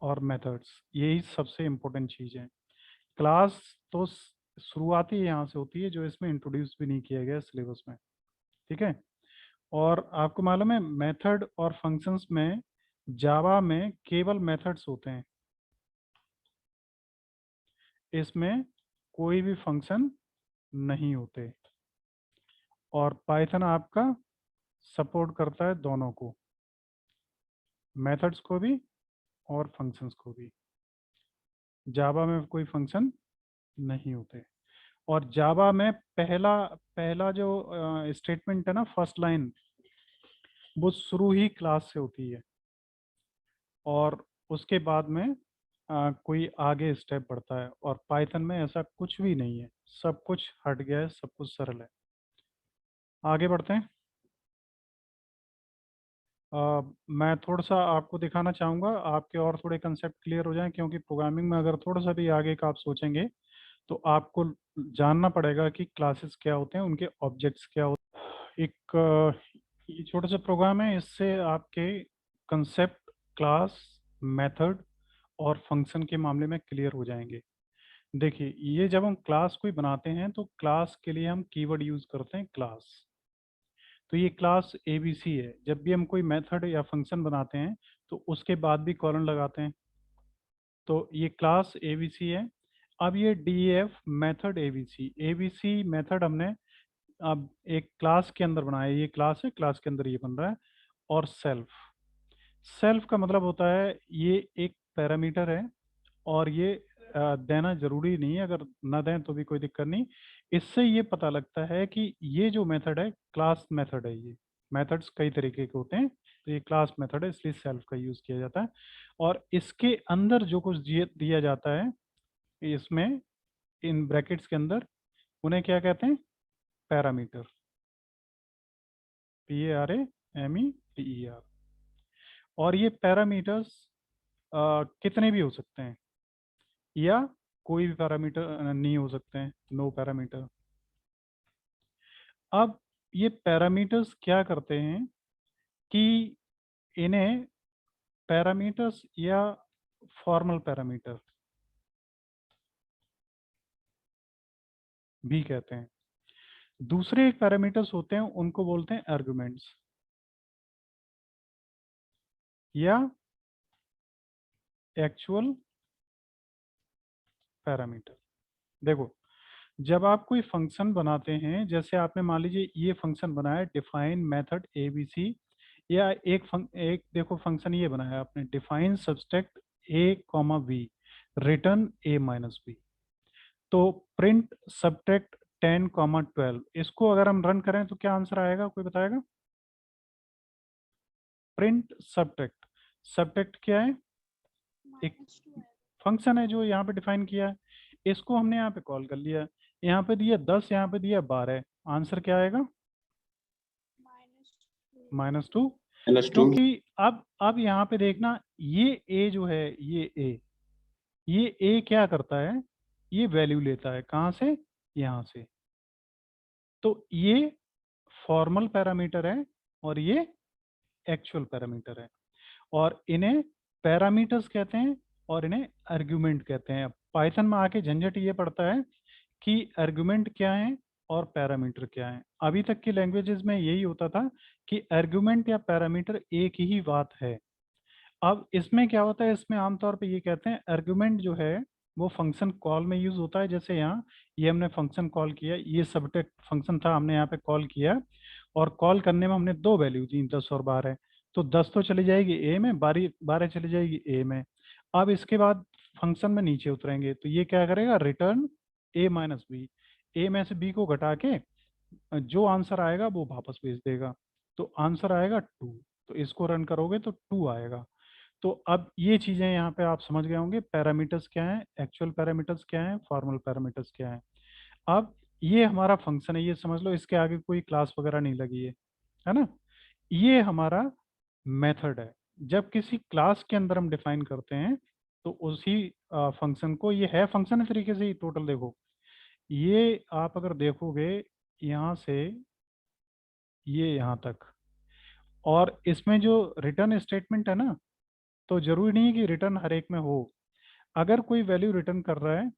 और मेथड्स, यही सबसे इम्पोर्टेंट चीज़ है। क्लास तो शुरुआती यहाँ से होती है, जो इसमें इंट्रोड्यूस भी नहीं किया गया सिलेबस में। ठीक है, और आपको मालूम है मेथड और फंक्शंस में जावा में केवल मेथड्स होते हैं, इसमें कोई भी फंक्शन नहीं होते। और पाइथन आपका सपोर्ट करता है दोनों को, मेथड्स को भी और फंक्शंस को भी। जावा में कोई फंक्शन नहीं होते। और जावा में पहला पहला जो स्टेटमेंट है ना, फर्स्ट लाइन, वो शुरू ही क्लास से होती है और उसके बाद में कोई आगे स्टेप बढ़ता है। और पाइथन में ऐसा कुछ भी नहीं है, सब कुछ हट गया है, सब कुछ सरल है। आगे बढ़ते हैं। मैं थोड़ा सा आपको दिखाना चाहूँगा, आपके और थोड़े कंसेप्ट क्लियर हो जाएं, क्योंकि प्रोग्रामिंग में अगर थोड़ा सा भी आगे का आप सोचेंगे तो आपको जानना पड़ेगा कि क्लासेस क्या होते हैं, उनके ऑब्जेक्ट्स क्या होते हैं। ये छोटा सा प्रोग्राम है, इससे आपके कंसेप्ट क्लास, मेथड और फंक्शन के मामले में क्लियर हो जाएंगे। देखिए, ये जब हम क्लास कोई बनाते हैं तो क्लास के लिए हम कीवर्ड यूज करते हैं क्लास। तो ये क्लास एबीसी है। जब भी हम कोई मेथड या फंक्शन बनाते हैं तो उसके बाद भी कॉलन लगाते हैं। तो ये क्लास एबीसी है। अब ये DF method ABC, ABC method हमने अब एक क्लास के अंदर बनाया है। ये क्लास है, क्लास के अंदर ये बन रहा है। और सेल्फ, सेल्फ का मतलब होता है ये एक पैरामीटर है, और ये देना जरूरी नहीं है, अगर ना दें तो भी कोई दिक्कत नहीं। इससे ये पता लगता है कि ये जो मेथड है क्लास मेथड है। ये मेथड्स कई तरीके के होते हैं, तो ये क्लास मेथड है, इसलिए सेल्फ का यूज किया जाता है। और इसके अंदर जो कुछ दिया जाता है इसमें, इन ब्रैकेट्स के अंदर, उन्हें क्या कहते हैं? पैरामीटर। PARAMETER। और ये पैरामीटर्स कितने भी हो सकते हैं, या कोई भी पैरामीटर नहीं हो सकते हैं, नो पैरामीटर। अब ये पैरामीटर्स क्या करते हैं कि इन्हें पैरामीटर्स या फॉर्मल पैरामीटर भी कहते हैं। दूसरे एक पैरामीटर्स होते हैं, उनको बोलते हैं आर्गुमेंट्स या एक्चुअल पैरामीटर। देखो, जब आप कोई फंक्शन बनाते हैं, जैसे आपने मान लीजिए ये फंक्शन बनाया डिफाइन मेथड एबीसी, या एक देखो फंक्शन ये बनाया आपने डिफाइन सब्सट्रैक्ट ए कॉमा बी रिटर्न ए माइनस बी। तो प्रिंट सब्ट्रैक्ट 10 कॉमा 12, इसको अगर हम रन करें तो क्या आंसर आएगा, कोई बताएगा? प्रिंट सब्ट्रैक्ट, सब्ट्रैक्ट क्या है? एक फंक्शन है जो यहाँ पे डिफाइन किया है, इसको हमने यहाँ पे कॉल कर लिया। यहाँ पे दिया 10, यहाँ पे दिया 12, आंसर क्या आएगा? -2। -2। क्योंकि अब यहाँ पे देखना, ये ए जो है, ये ए क्या करता है? ये वैल्यू लेता है कहाँ से? यहाँ से। तो ये फॉर्मल पैरामीटर है और ये एक्चुअल पैरामीटर है, और इन्हें पैरामीटर्स कहते हैं और इन्हें आर्गुमेंट कहते हैं। पाइथन में आके झंझट ये पड़ता है कि आर्गुमेंट क्या है और पैरामीटर क्या है। अभी तक की लैंग्वेजेस में यही होता था कि आर्गुमेंट या पैरामीटर एक ही बात है। अब इसमें क्या होता है, इसमें आमतौर पे ये कहते हैं आर्गुमेंट जो है वो फंक्शन कॉल में यूज होता है। जैसे यहाँ ये हमने फंक्शन कॉल किया, ये सबटेक्ट फंक्शन था, हमने यहाँ पे कॉल किया, और कॉल करने में हमने दो वैल्यू दी, 10 और 12। तो 10 तो चली जाएगी ए में, 12 चली जाएगी ए में। अब इसके बाद फंक्शन में नीचे उतरेंगे तो ये क्या करेगा? रिटर्न ए माइनस बी, ए में से बी को घटा के जो आंसर आएगा वो वापस भेज देगा। तो आंसर आएगा 2। तो इसको रन करोगे तो 2 आएगा। तो अब ये चीजें यहाँ पे आप समझ गए होंगे, पैरामीटर्स क्या हैं, एक्चुअल पैरामीटर्स क्या हैं, फॉर्मल पैरामीटर्स क्या हैं। अब ये हमारा फंक्शन है, ये समझ लो, इसके आगे कोई क्लास वगैरह नहीं लगी है ना। ये हमारा मेथड है। जब किसी क्लास के अंदर हम डिफाइन करते हैं तो उसी फंक्शन को, ये है फंक्शन इस तरीके से ही टोटल। देखो, ये आप अगर देखोगे यहाँ से ये यहाँ तक, और इसमें जो रिटर्न स्टेटमेंट है ना, तो जरूरी नहीं है कि रिटर्न हर एक में हो। अगर कोई वैल्यू रिटर्न कर रहा है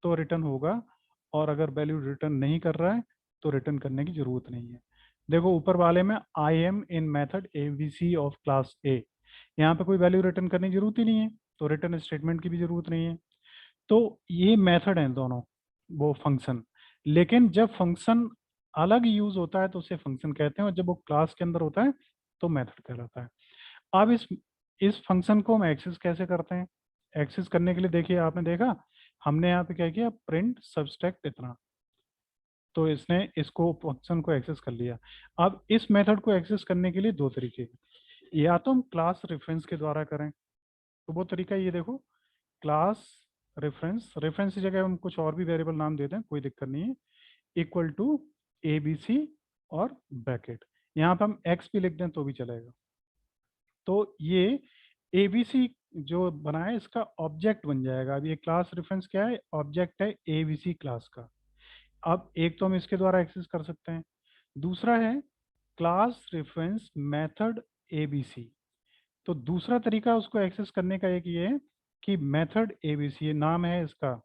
तो रिटर्न होगा, और अगर वैल्यू रिटर्न नहीं कर रहा है तो रिटर्न करने की जरूरत नहीं है। देखो ऊपर वाले में I am in method ABC of class ए, यहाँ पे कोई वैल्यू रिटर्न करने की जरूरत ही नहीं है, तो रिटर्न स्टेटमेंट की भी जरूरत नहीं है। तो ये मेथड है दोनों, वो फंक्शन। लेकिन जब फंक्शन अलग यूज होता है तो उसे फंक्शन कहते हैं, और जब वो क्लास के अंदर होता है तो मेथड कहलाता है। अब इस फंक्शन को हम एक्सेस कैसे करते हैं? एक्सेस करने के लिए देखिए, आपने देखा हमने यहाँ पे क्या किया, प्रिंट सब्सट्रैक्ट इतना, तो इसने इसको फंक्शन को एक्सेस कर लिया। अब इस मेथड को एक्सेस करने के लिए दो तरीके हैं, या तो हम क्लास रेफरेंस के द्वारा करें, तो वो तरीका ये देखो, क्लास रेफरेंस, रेफरेंस की जगह हम कुछ और भी वेरिएबल नाम देते हैं, कोई दिक्कत नहीं है, इक्वल टू ABC और ब्रैकेट, यहाँ पे हम एक्स भी लिख दें तो भी चलेगा। तो ये एबीसी जो बना है इसका ऑब्जेक्ट बन जाएगा। अब ये क्लास रेफरेंस क्या है, ऑब्जेक्ट है एबीसी क्लास का। अब एक तो हम इसके द्वारा एक्सेस कर सकते हैं, दूसरा है क्लास रेफरेंस मेथड एबीसी। तो दूसरा तरीका उसको एक्सेस करने का एक ये है कि मेथड एबीसी, ये नाम है इसका,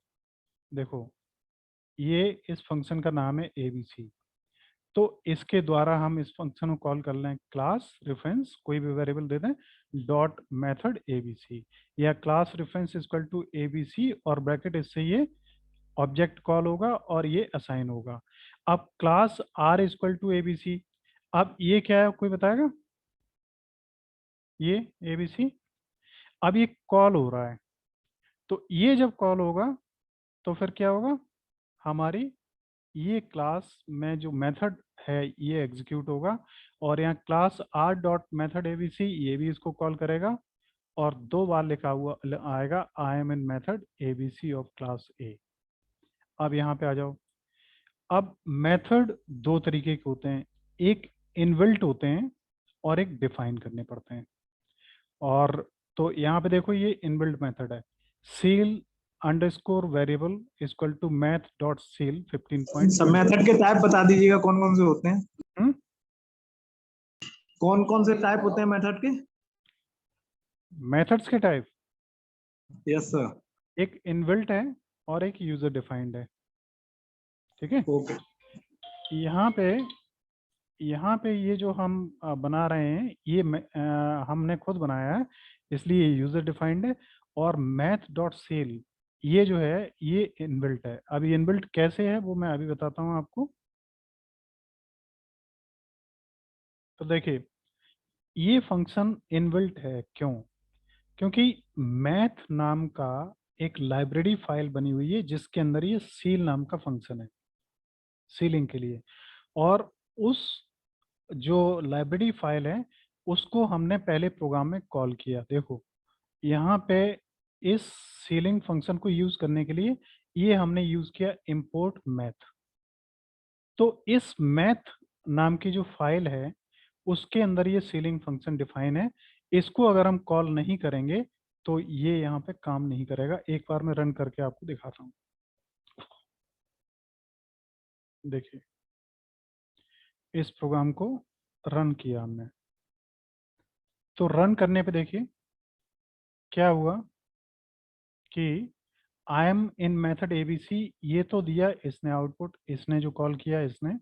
देखो ये इस फंक्शन का नाम है एबीसी। तो इसके द्वारा हम इस फंक्शन को कॉल कर लें क्लास रेफरेंस, कोई भी वेरिएबल दे दें, डॉट मेथड एबीसी, या class reference equal to ABC और ब्रैकेट, इससे ये ऑब्जेक्ट कॉल होगा और ये असाइन होगा। अब class R equal to ABC, अब ये क्या है कोई बताएगा, ये एबीसी अब ये कॉल हो रहा है। तो ये जब कॉल होगा तो फिर क्या होगा, हमारी ये क्लास में जो मेथड है ये एग्जीक्यूट होगा, और यहाँ class R dot method ABC ये भी इसको कॉल करेगा, और 2 बार लिखा हुआ आएगा I am in method ABC of class ए। अब यहाँ पे आ जाओ। अब मेथड 2 तरीके के होते हैं, एक इनबिल्ट होते हैं और एक डिफाइन करने पड़ते हैं। और तो यहाँ पे देखो ये इनबिल्ट मेथड है, ceil underscore variable equal to math dot ceil 15 सब मेथड के टाइप बता दीजिएगा कौन कौन से होते हैं, हम्म? कौन कौन से टाइप होते हैं मेथड के? मेथड्स के टाइप यस सर। एक इनबिल्ट है और एक यूजर डिफाइंड है, ठीक है। ओके। यहाँ पे ये जो हम बना रहे हैं ये हमने खुद बनाया है, इसलिए यूजर डिफाइंड है। और मैथ डॉट सेल ये जो है ये इनबिल्ट है। अब ये इनबिल्ट कैसे है वो मैं अभी बताता हूँ आपको। तो देखिए ये फंक्शन इनबिल्ट है, क्यों? क्योंकि मैथ नाम का एक लाइब्रेरी फाइल बनी हुई है जिसके अंदर ये सील नाम का फंक्शन है सीलिंग के लिए, और उस जो लाइब्रेरी फाइल है उसको हमने पहले प्रोग्राम में कॉल किया। देखो यहाँ पे इस सीलिंग फंक्शन को यूज करने के लिए ये हमने यूज किया इंपोर्ट मैथ। तो इस मैथ नाम की जो फाइल है उसके अंदर ये सीलिंग फंक्शन डिफाइन है। इसको अगर हम कॉल नहीं करेंगे तो ये यहाँ पे काम नहीं करेगा। एक बार मैं रन करके आपको दिखाता हूँ। देखिए इस प्रोग्राम को रन किया हमने, तो रन करने पे देखिए क्या हुआ कि I am in method ABC, ये तो दिया इसने आउटपुट, इसने जो कॉल किया इसने।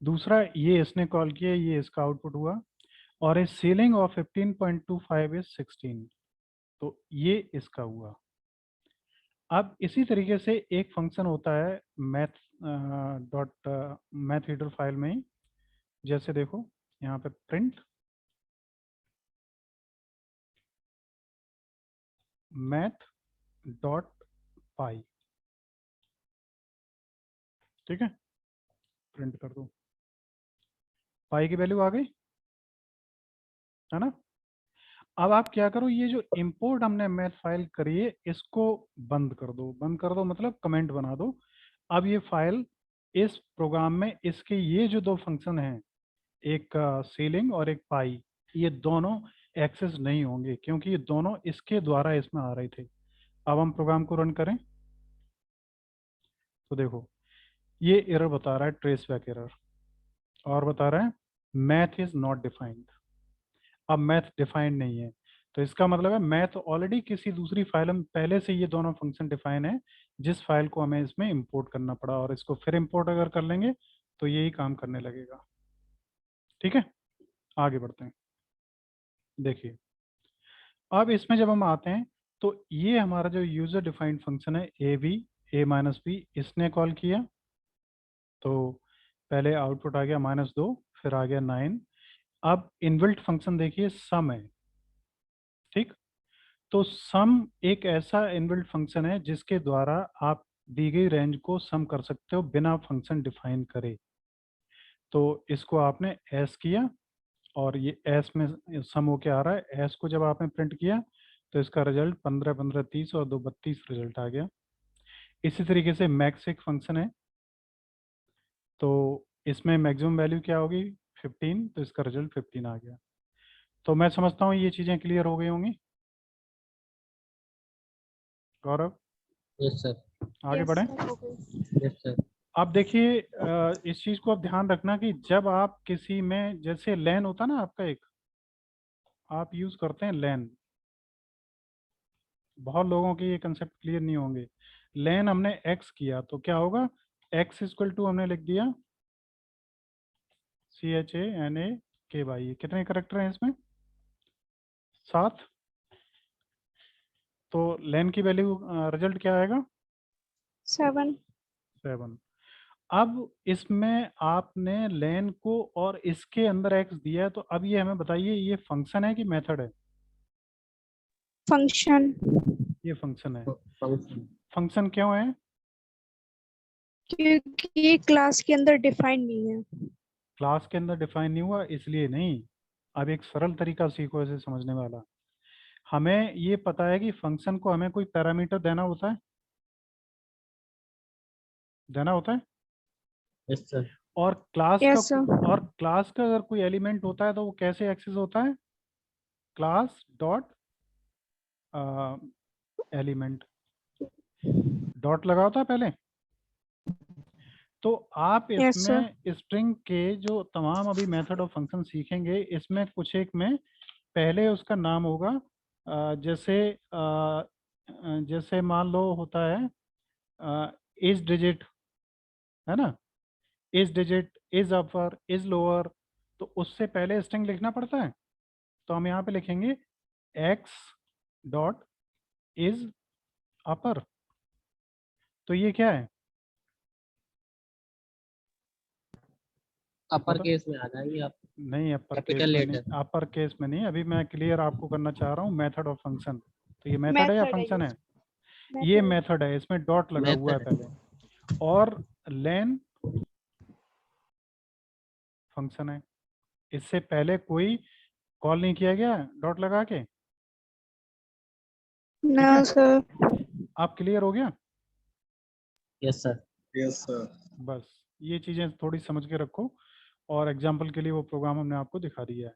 दूसरा ये इसने कॉल किया, ये इसका आउटपुट हुआ। और इस सीलिंग ऑफ 15.25 इज 16, तो ये इसका हुआ। अब इसी तरीके से एक फंक्शन होता है math dot math header file में ही, जैसे देखो यहाँ पे प्रिंट मैथ डॉट पाई, ठीक है, प्रिंट कर दो, पाई की वैल्यू आ गई है ना। अब आप क्या करो, ये जो इंपोर्ट हमने मैथ फाइल करी है इसको बंद कर दो। बंद कर दो मतलब कमेंट बना दो। अब ये फाइल इस प्रोग्राम में इसके ये जो 2 फंक्शन हैं, एक सीलिंग और एक पाई, ये दोनों एक्सेस नहीं होंगे क्योंकि ये दोनों इसके द्वारा इसमें आ रहे थे। अब हम प्रोग्राम को रन करें तो देखो ये एरर बता रहा है, ट्रेस बैक एरर, और बता रहा है मैथ इज नॉट डिफाइंड। अब मैथ डिफाइंड नहीं है तो इसका मतलब है मैथ ऑलरेडी किसी दूसरी फाइल में पहले से ये दोनों फंक्शन डिफाइन है, जिस फाइल को हमें इसमें इंपोर्ट करना पड़ा, और इसको फिर इंपोर्ट अगर कर लेंगे तो यही काम करने लगेगा। ठीक है, आगे बढ़ते हैं। देखिए अब इसमें जब हम आते हैं तो ये हमारा जो यूजर डिफाइंड फंक्शन है A B A minus B, इसने कॉल किया तो पहले आउटपुट आ गया -2, फिर आ गया 9। अब इनबिल्ट फंक्शन देखिए सम है, ठीक। तो सम एक ऐसा इनबिल्ट फंक्शन है जिसके द्वारा आप दी गई रेंज को सम कर सकते हो बिना फंक्शन डिफाइन करे। तो इसको आपने एस किया और ये एस में सम होके आ रहा है। एस को जब आपने प्रिंट किया तो इसका रिजल्ट 15 15 30 और 2 32 रिजल्ट आ गया। इसी तरीके से मैक्स एक फंक्शन है, तो इसमें मैक्सिमम वैल्यू क्या होगी 15, तो इसका रिजल्ट 15 आ गया। तो मैं समझता हूँ ये चीजें क्लियर हो गई होंगी। गौरव, यस सर। आगे यस बढ़ें। सर, हो गई। Yes sir. अब देखिए, इस चीज को आप ध्यान रखना कि जब आप किसी में, जैसे लैन होता ना आपका एक, आप यूज करते हैं लैन, बहुत लोगों के ये कंसेप्ट क्लियर नहीं होंगे। लैन हमने एक्स किया तो क्या होगा, एक्स इक्वल टू हमने लिख दिया CHANAKY। कितने करेक्टर हैं इसमें, 7। तो लैन की वैल्यू रिजल्ट क्या आएगा, 7। 7। अब इसमें आपने लेन को और इसके अंदर एक्स दिया है, तो अब ये हमें बताइए ये फंक्शन है कि मेथड है। फंक्शन। ये फंक्शन है। फंक्शन। फंक्शन क्यों है, क्योंकि ये क्लास के अंदर डिफाइन नहीं है। क्लास के अंदर डिफाइन नहीं हुआ इसलिए नहीं। अब एक सरल तरीका सीखो इसे समझने वाला। हमें ये पता है कि फंक्शन को हमें कोई पैरामीटर देना होता है, देना होता है। Yes sir. और क्लास का यस सर। और क्लास का अगर कोई एलिमेंट होता है तो वो कैसे एक्सेस होता है, क्लास डॉट एलिमेंट, डॉट लगा होता है पहले। तो आप यस सर। इसमें स्ट्रिंग के जो तमाम अभी मेथड और फंक्शन सीखेंगे, इसमें कुछ एक में पहले उसका नाम होगा, जैसे मान लो होता है इज डिजिट, है ना, is digit, is upper, is lower. तो उससे पहले स्ट्रिंग लिखना पड़ता है। तो हम यहाँ पे लिखेंगे एक्स डॉट इज अपर। तो ये क्या है, अपर मतलब केस में आ जाएंगे आप। नहीं अपर केस कैपिटल में नहीं, लेटर। अपर केस में नहीं, अभी मैं क्लियर आपको करना चाह रहा हूँ मेथड और फंक्शन। तो ये मेथड है या मेथड है फंक्शन ये। है, ये मेथड। मेथड है, इसमें डॉट लगा हुआ है मेथड। पहले। और लेन फंक्शन है, इससे पहले कोई कॉल नहीं किया गया डॉट लगा के। ठीक ना है, सर। आप क्लियर हो गया। Yes sir. Yes sir. बस ये चीजें थोड़ी समझ के रखो, और एग्जाम्पल के लिए वो प्रोग्राम हमने आपको दिखा दिया है।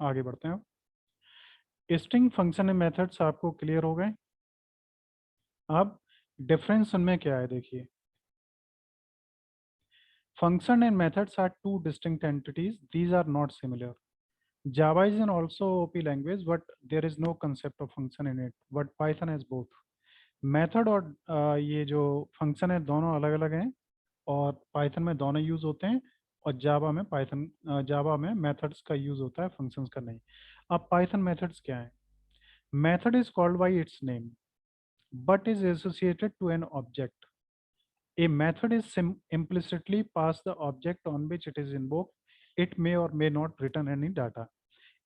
आगे बढ़ते हैं। स्ट्रिंग फंक्शन एंड मेथड्स आपको क्लियर हो गए। अब डिफरेंस उनमें क्या है देखिए, function and methods are two distinct entities. These are not similar. Java is an also OP language, but there is no concept of function in it. But Python has both. Method और ये जो function है दोनों अलग अलग हैं, और Python में दोनों यूज होते हैं, और जावा में मेथड्स का यूज होता है, फंक्शंस का नहीं। अब पाइथन मेथड्स क्या है, method is called by its name but is associated to an object. A method is implicitly pass the object on which it is invoked. It may or may not return any data.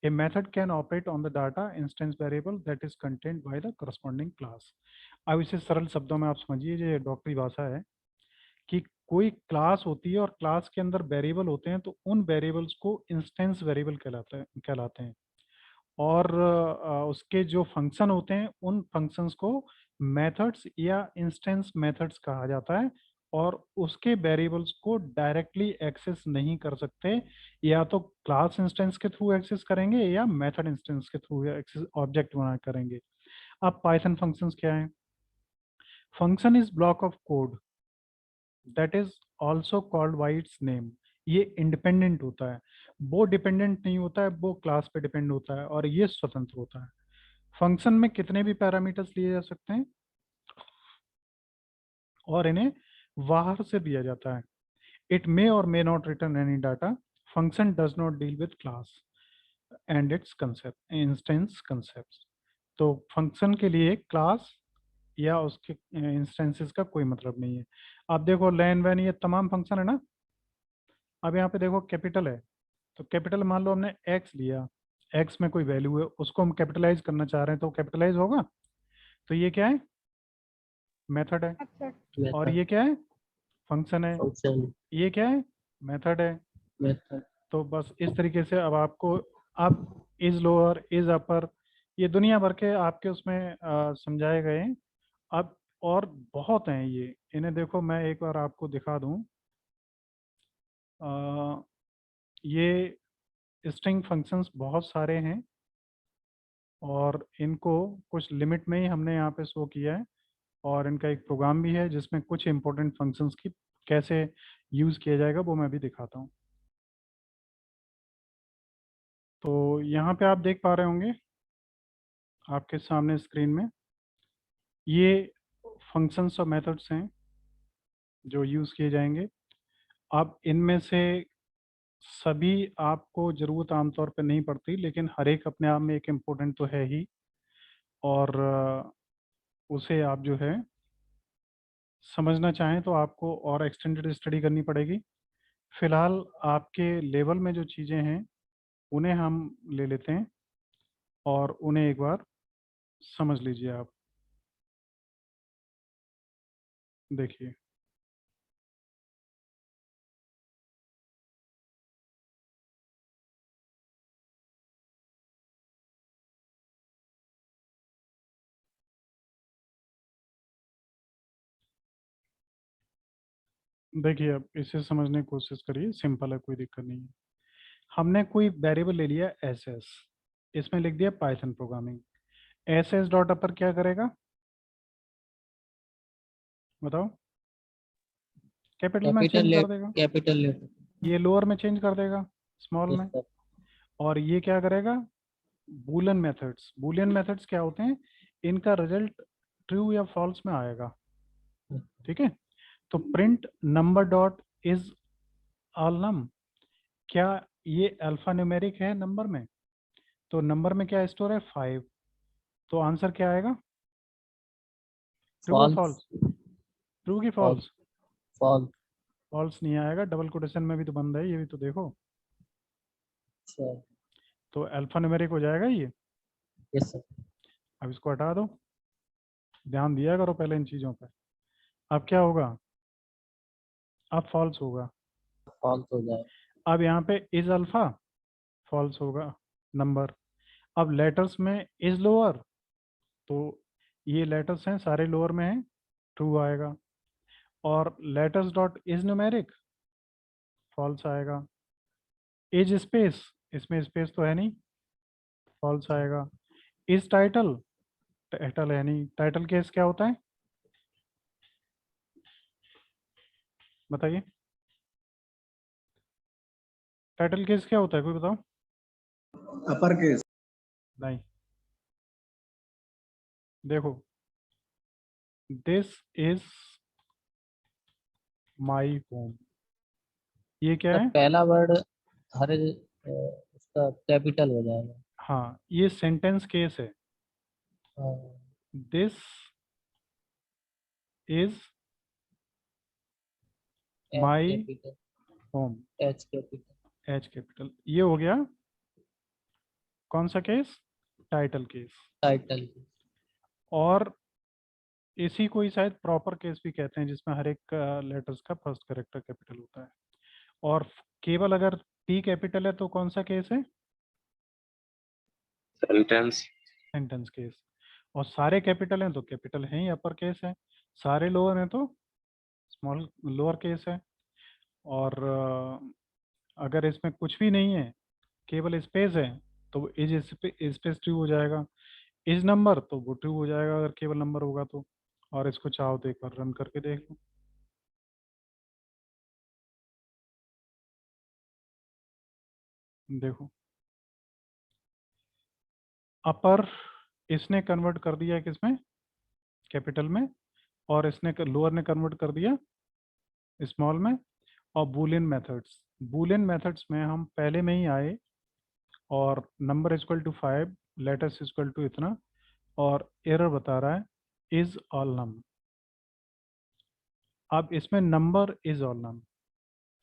A method can operate on the data instance variable that is contained by the corresponding class. अब इसे सरल शब्दों में आप समझिए, ये डॉक्टरी भाषा है कि कोई क्लास होती है और क्लास के अंदर वेरिएबल होते हैं, तो उन वेरिएबल्स को इंस्टेंस वेरिएबल कहलाते हैं। और उसके जो फंक्शन होते हैं उन फंक्शंस को मेथड्स या इंस्टेंस मेथड्स कहा जाता है। और उसके वेरिएबल्स को डायरेक्टली एक्सेस नहीं कर सकते, या तो क्लास इंस्टेंस के थ्रू एक्सेस करेंगे या मेथड इंस्टेंस के थ्रू एक्सेस ऑब्जेक्ट बना करेंगे। अब पाइथन फंक्शंस क्या है, function is block of code that is also called by its name. ये इंडिपेंडेंट होता है, वो डिपेंडेंट नहीं होता है, वो क्लास पे डिपेंड होता है, और ये स्वतंत्र होता है। फंक्शन में कितने भी पैरामीटर्स लिए जा सकते हैं और इन्हें बाहर से दिया जाता है। इट मे और may not return any data. Function does not deal with class and it's concept instance concept. तो फंक्शन के लिए क्लास या उसके इंस्टेंसेस का कोई मतलब नहीं है। आप देखो लैन वैन ये तमाम फंक्शन है ना। अब यहाँ पे देखो कैपिटल है, तो कैपिटल मान लो हमने एक्स लिया, एक्स में कोई वैल्यू है, उसको हम कैपिटलाइज करना चाह रहे हैं, तो कैपिटलाइज होगा। तो ये क्या है, मेथड है। और मेथड। ये क्या है, फंक्शन है। फंक्शन। ये क्या है, मेथड है। मेथड। तो बस इस तरीके से अब आपको, अब इज लोअर, इज अपर, ये दुनिया भर के आपके उसमें समझाए गए हैं। अब और बहुत हैं ये, इन्हें देखो मैं एक बार आपको दिखा दूं। ये स्ट्रिंग फंक्शंस बहुत सारे हैं और इनको कुछ लिमिट में ही हमने यहाँ पे शो किया है, और इनका एक प्रोग्राम भी है जिसमें कुछ इंपॉर्टेंट फंक्शंस की कैसे यूज़ किया जाएगा वो मैं भी दिखाता हूँ। तो यहाँ पे आप देख पा रहे होंगे आपके सामने स्क्रीन में, ये फंक्शंस और मेथड्स हैं जो यूज़ किए जाएंगे। अब इनमें से सभी आपको ज़रूरत आमतौर पर नहीं पड़ती, लेकिन हर एक अपने आप में एक इम्पोर्टेंट तो है ही, और उसे आप जो है समझना चाहें तो आपको और एक्सटेंडेड स्टडी करनी पड़ेगी। फिलहाल आपके लेवल में जो चीज़ें हैं उन्हें हम ले लेते हैं और उन्हें एक बार समझ लीजिए आप। देखिए, देखिए अब इसे समझने की कोशिश करिए, सिंपल है, कोई दिक्कत नहीं है। हमने कोई वेरिएबल ले लिया एस एस, इसमें लिख दिया Python programming. S s dot upper क्या करेगा बताओ? कैपिटल में कैपिटल चेंज कर लेटर, देगा, कैपिटल लेटर। ये लोअर में चेंज कर देगा स्मॉल यस में, सर। और ये क्या करेगा? Boolean methods. बूलियन मेथड्स क्या होते हैं? इनका रिजल्ट ट्रू या फॉल्स में आएगा, ठीक है? तो print number dot isalnum, क्या ये अल्फा न्यूमेरिक है नंबर में? तो नंबर में क्या स्टोर है? 5। तो आंसर क्या आएगा? ट्रू और फॉल्स। फॉल्स? ट्रू की फॉल्स। फॉल्स? फॉल्स। फॉल्स नहीं आएगा, डबल कोटेशन में भी तो बंद है, ये भी तो देखो। सर। तो अल्फा न्यूमेरिक हो जाएगा ये। Yes sir. अब इसको हटा दो, ध्यान दिया करो पहले इन चीज़ों पर। अब क्या होगा? अब फॉल्स होगा। फॉल्स हो जाए। अब यहाँ पे इज अल्फा, फॉल्स होगा नंबर। अब लेटर्स में इज लोअर, तो ये लेटर्स हैं सारे लोअर में हैं, ट्रू आएगा। और letters dot is numeric, false आएगा। इज स्पेस, इसमें स्पेस तो है नहीं, फॉल्स आएगा। इज टाइटल, टाइटल है नहीं, टाइटल केस क्या होता है बताइए? टाइटल केस क्या होता है, कोई बताओ? Upper case. नहीं, देखो, दिस इज माई होम, ये क्या सर है? पहला वर्ड हर उसका कैपिटल हो जाएगा। हाँ, ये सेंटेंस केस है। This is H my capital. Home, H capital. H capital. ये हो गया कौन सा केस? Title case. टाइटल। और इसी को ही शायद प्रॉपर केस भी कहते हैं, जिसमें हर एक लेटर्स का फर्स्ट कैरेक्टर कैपिटल होता है। और केवल अगर टी कैपिटल है तो कौन सा केस है? सेंटेंस। Sentence case. और सारे कैपिटल हैं तो कैपिटल है ही, अपर केस है। सारे लोअर हैं तो स्मॉल लोअर केस है। और अगर इसमें कुछ भी नहीं है, केवल स्पेस है, तो इज स्पेस ट्रू हो जाएगा। इज नंबर, तो वो ट्रू हो जाएगा अगर केवल नंबर होगा तो। और इसको चाहो तो एक बार रन करके देख लो। देखो, अपर इसने कन्वर्ट कर दिया किसमें? कैपिटल में। और इसने लोअर ने कन्वर्ट कर दिया स्मॉल में। और बूलियन मेथड्स, बूलियन मेथड्स में हम पहले में ही आए, और number equal to 5, letters equal to इतना, और एरर बता रहा है इज ऑल नम। अब इसमें नंबर इज ऑल नम,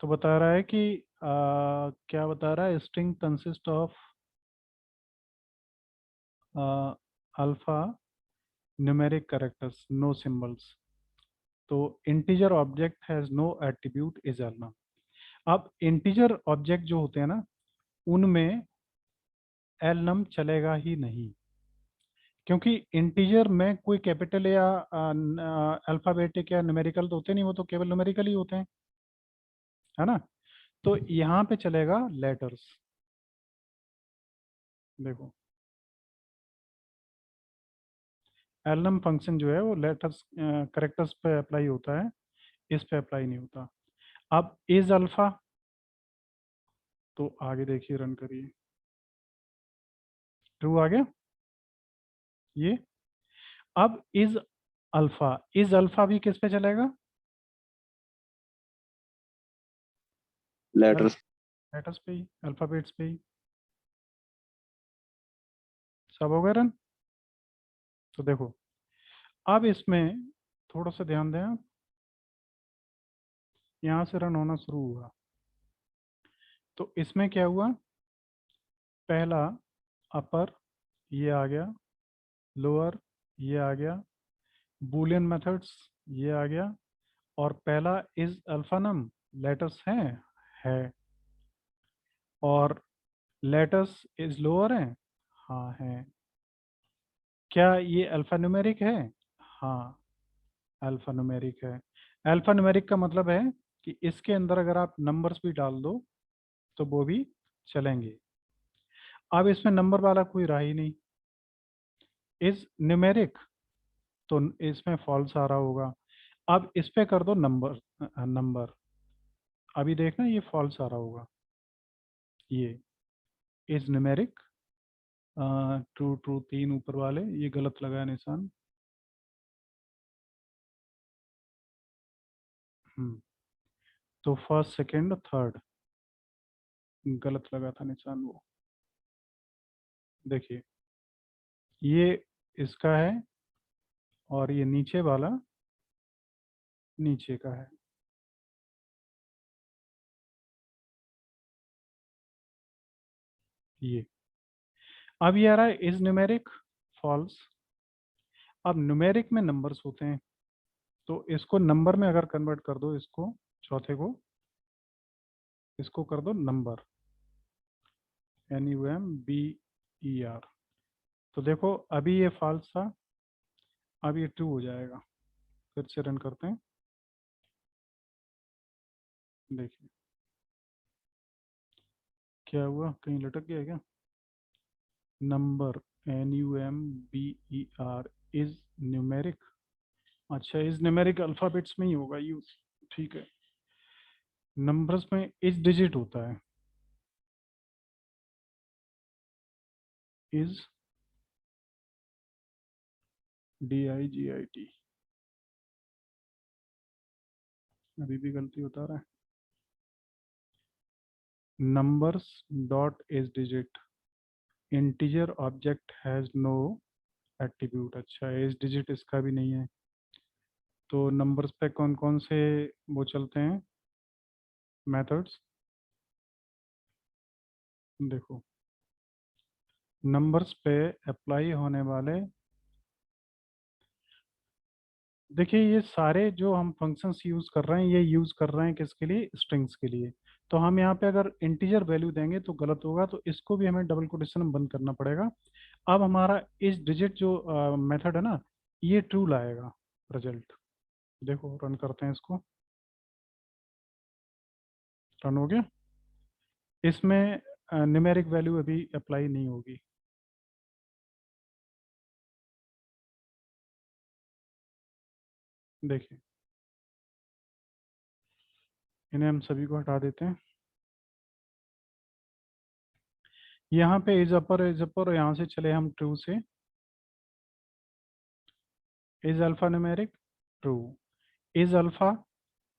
तो बता रहा है कि क्या बता रहा है? String consist of alphanumeric characters, no symbols. तो integer object has no attribute isalnum. अब इंटीजर ऑब्जेक्ट जो होते हैं ना, उनमें एल नम चलेगा ही नहीं, क्योंकि इंटीजर में कोई कैपिटल या अल्फाबेटिक या न्यूमेरिकल तो होते नहीं, वो तो केवल न्यूमेरिकल ही होते हैं, है ना? तो यहाँ पे चलेगा लेटर्स। देखो एलएम फंक्शन जो है वो लेटर्स करेक्टर्स पे अप्लाई होता है, इस पे अप्लाई नहीं होता। अब इज अल्फा, तो आगे देखिए, रन करिए, ट्रू आ गया ये। अब इज अल्फा भी किस पे चलेगा? लेटर्स। लेटर्स पे ही, अल्फाबेट्स पे ही। सब हो गए रन? तो देखो अब इसमें थोड़ा सा ध्यान दें आप, यहाँ से रन होना शुरू हुआ, तो इसमें क्या हुआ? पहला अपर ये आ गया, लोअर ये आ गया, बूलियन मेथड्स ये आ गया, और पहला इज अल्फानम लेटर्स है, और लेटर्स इज लोअर है, हाँ है। क्या ये अल्फान्यूमेरिक है? हाँ अल्फान्यूमेरिक है। अल्फान्यूमेरिक का मतलब है कि इसके अंदर अगर आप नंबर्स भी डाल दो तो वो भी चलेंगे। अब इसमें नंबर वाला कोई रहा ही नहीं, इज न्यूमेरिक, तो इसमें फॉल्स आ रहा होगा। अब इस पे कर दो नंबर, नंबर, अभी देखना ये फॉल्स आ रहा होगा, ये इज न्यूमेरिक, ट्रू ट्रू, तीन ऊपर वाले ये गलत लगा है निशान। तो फर्स्ट सेकंड थर्ड गलत लगा था निशान वो, देखिए ये इसका है, और ये नीचे वाला नीचे का है। ये अब ये आ रहा है इज न्यूमेरिक, फॉल्स। अब न्यूमेरिक में नंबर्स होते हैं, तो इसको नंबर में अगर कन्वर्ट कर दो, इसको चौथे को, इसको कर दो नंबर, NUMBER, तो देखो अभी ये फॉल्स था, अब ये ट्रू हो जाएगा। फिर से रन करते हैं, देखिए क्या हुआ, कहीं लटक गया क्या? नंबर NUMBER इज न्यूमेरिक, अच्छा इज न्यूमेरिक अल्फाबेट्स में ही होगा यूज, ठीक है। नंबर्स में इज डिजिट होता है, इज DIGIT, अभी भी गलती बता रहा है। Numbers dot is digit, integer object has no attribute, अच्छा इज डिजिट इसका भी नहीं है। तो नंबर्स पे कौन कौन से वो चलते हैं मेथड्स? देखो नंबर्स पे अप्लाई होने वाले, देखिए ये सारे जो हम फंक्शंस यूज कर रहे हैं ये यूज कर रहे हैं किसके लिए? स्ट्रिंग्स के लिए। तो हम यहाँ पे अगर इंटीजर वैल्यू देंगे तो गलत होगा, तो इसको भी हमें डबल कोटेशन में बंद करना पड़ेगा। अब हमारा इस डिजिट जो मेथड है ना, ये ट्रू लाएगा रिजल्ट। देखो रन करते हैं इसको, रन हो गया। इसमें न्यूमेरिक वैल्यू अभी अप्लाई नहीं होगी। देखिए इन्हें हम सभी को हटा देते हैं। यहाँ पे इज अपर, यहाँ से चले हम ट्रू से, is alpha numeric, true. Is alpha,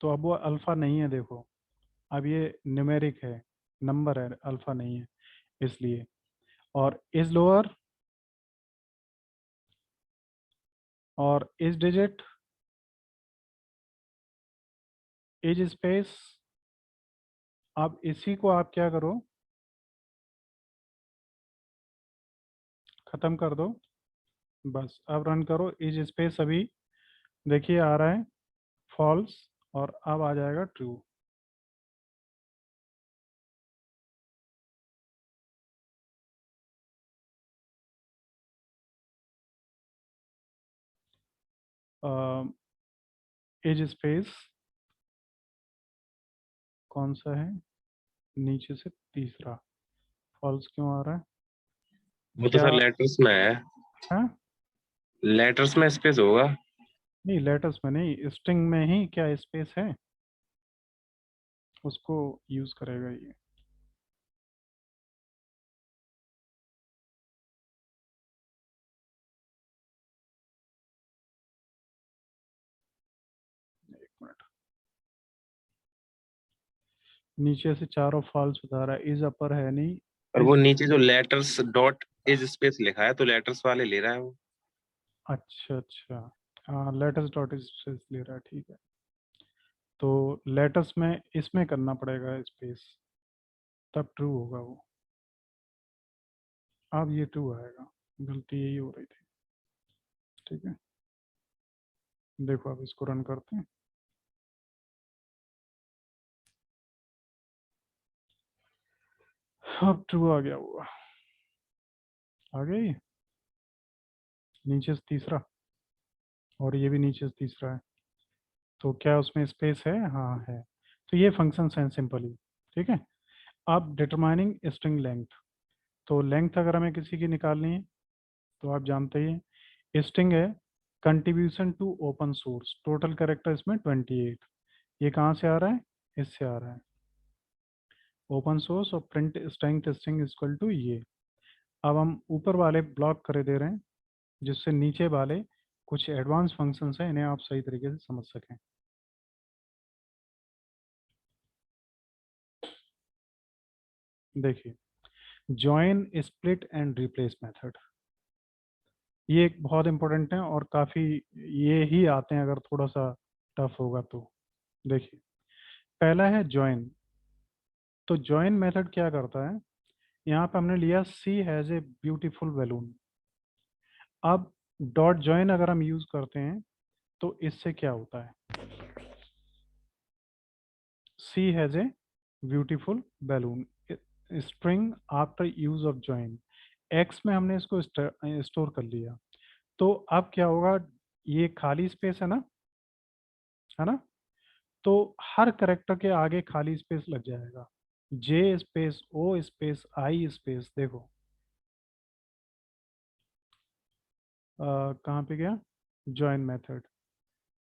तो अब वो अल्फा नहीं है, देखो अब ये न्यूमेरिक है, नंबर है, अल्फा नहीं है इसलिए। और इज लोअर, और इज डिजिट, इज स्पेस। अब इसी को आप क्या करो, खत्म कर दो, बस अब रन करो, इज स्पेस अभी देखिए आ रहा है फॉल्स, और अब आ जाएगा ट्रू। इज स्पेस कौन सा है, नीचे से तीसरा, फॉल्स क्यों आ रहा है? वो तो क्या? सर लेटर्स में है, हाँ लेटर्स में स्पेस होगा। नहीं, लेटर्स में नहीं, स्ट्रिंग में ही क्या स्पेस है, उसको यूज करेगा ये। एक मिनट, नीचे से चारों फॉल्स बता रहा है, इज अपर है नहीं। और वो नीचे जो लेटर्स डॉट इज स्पेस लिखा है तो लेटर्स वाले ले रहा है वो। अच्छा अच्छा, हाँ लेटर्स डॉट स्पेस ले रहा है, ठीक है। तो लेटर्स में इसमें करना पड़ेगा स्पेस, तब ट्रू होगा वो। अब ये ट्रू आएगा, गलती यही हो रही थी। ठीक है, देखो अब इसको रन करते हैं। अब ट्रू आ गया हुआ, आ गया ये नीचे से तीसरा, और ये भी नीचे से तीसरा है। तो क्या उसमें स्पेस है? हाँ है। तो ये फंक्शन है सिंपली। ठीक है, अब डिटरमाइनिंग स्ट्रिंग लेंथ। तो लेंथ अगर हमें किसी की निकालनी है तो आप जानते ही हैं, स्ट्रिंग है contribution to open source, total character इसमें 28। ये कहाँ से आ रहा है? इससे आ रहा है, ओपन सोर्स और print string string equal to ये। अब हम ऊपर वाले ब्लॉक कर दे रहे हैं, जिससे नीचे वाले कुछ एडवांस फंक्शंस हैं, इन्हें आप सही तरीके से समझ सकें। देखिए, join, split and replace method, ये एक बहुत इंपॉर्टेंट है और काफ़ी ये ही आते हैं अगर थोड़ा सा टफ होगा तो। देखिए, पहला है जॉइन। तो जॉइन मेथड क्या करता है, यहाँ पे हमने लिया सी हैज़ ए ब्यूटीफुल बैलून। अब डॉट जॉइन अगर हम यूज़ करते हैं तो इससे क्या होता है, c has a beautiful balloon string after use of join, x में हमने इसको स्टोर कर लिया। तो अब क्या होगा, ये खाली स्पेस है ना, तो हर करेक्टर के आगे खाली स्पेस लग जाएगा, j space o space i space. देखो कहाँ पे गया जॉइन मेथड,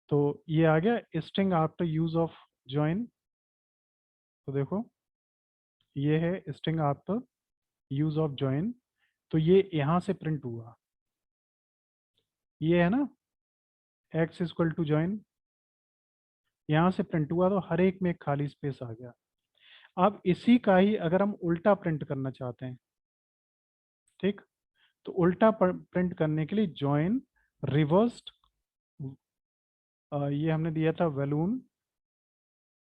तो ये आ गया string after use of join. तो देखो ये है string after use of join, तो ये यहाँ से प्रिंट हुआ, ये है ना एक्स इक्वल टू जॉइन, यहाँ से प्रिंट हुआ तो हर एक में एक खाली स्पेस आ गया। अब इसी का ही अगर हम उल्टा प्रिंट करना चाहते हैं, ठीक, तो उल्टा प्रिंट करने के लिए जॉइन रिवर्स्ड, ये हमने दिया था वैलून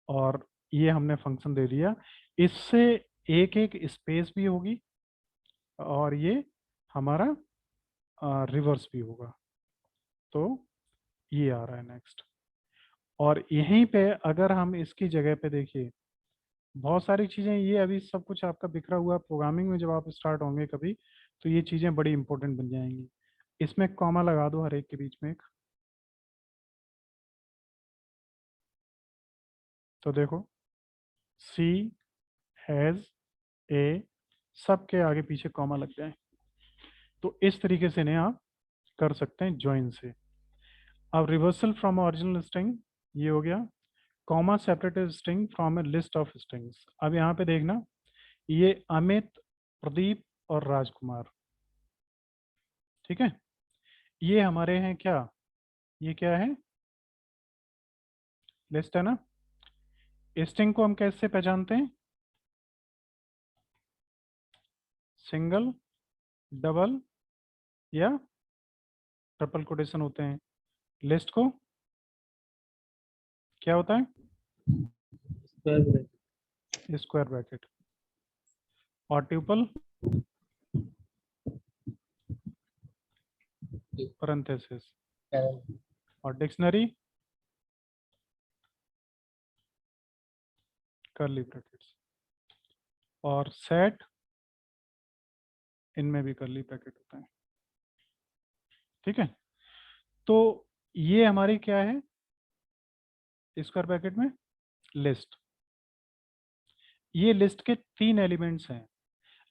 और ये हमने फंक्शन दे दिया, इससे एक एक स्पेस भी होगी और ये हमारा रिवर्स भी होगा। तो ये आ रहा है नेक्स्ट। और यहीं पे अगर हम इसकी जगह पे देखिए, बहुत सारी चीज़ें, ये अभी सब कुछ आपका बिखरा हुआ प्रोग्रामिंग में, जब आप स्टार्ट होंगे कभी तो ये चीज़ें बड़ी इंपॉर्टेंट बन जाएंगी। इसमें कॉमा लगा दो हर एक के बीच में एक। तो देखो सी हैज़ ए, सबके आगे पीछे कॉमा लग जाए, तो इस तरीके से इन्हें आप कर सकते हैं जॉइन से। अब रिवर्सल फ्रॉम ओरिजिनल स्ट्रिंग, ये हो गया। Comma separated string from A list of strings. अब यहाँ पे देखना, ये अमित, प्रदीप और राजकुमार, ठीक है, ये हमारे हैं क्या, ये क्या है, लिस्ट है ना। स्ट्रिंग को हम कैसे पहचानते हैं, सिंगल, डबल या ट्रिपल कोटेशन होते हैं। लिस्ट को क्या होता है, स्क्वायर ब्रैकेट, स्क्वायर ब्रैकेट, और ट्यूपल पैरेंथेसिस, और डिक्शनरी कर्ली ब्रैकेट्स, और सेट, इनमें भी कर्ली ब्रैकेट होता है। ठीक है, तो ये हमारी क्या है स्क्वायर ब्रैकेट में लिस्ट। ये लिस्ट के 3 एलिमेंट्स हैं।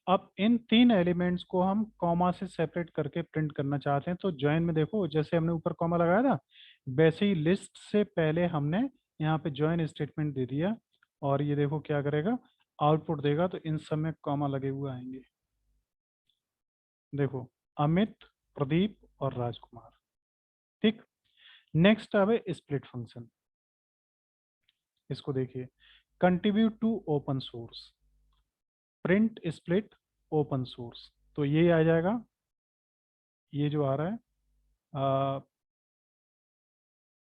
अब इन 3 एलिमेंट्स को हम कॉमा से सेपरेट करके प्रिंट करना चाहते हैं। तो जॉइन में देखो जैसे हमने ऊपर कॉमा लगाया था, वैसे ही लिस्ट से पहले हमने यहाँ पे जॉइन स्टेटमेंट दे दिया, और ये देखो क्या करेगा, आउटपुट देगा। तो इन सब में कॉमा लगे हुए आएंगे। देखो अमित, प्रदीप और राजकुमार। ठीक। नेक्स्ट अब है स्प्लिट फंक्शन। इसको देखिए, contribute to open source, print split open source. तो ये आ जाएगा, ये जो आ रहा है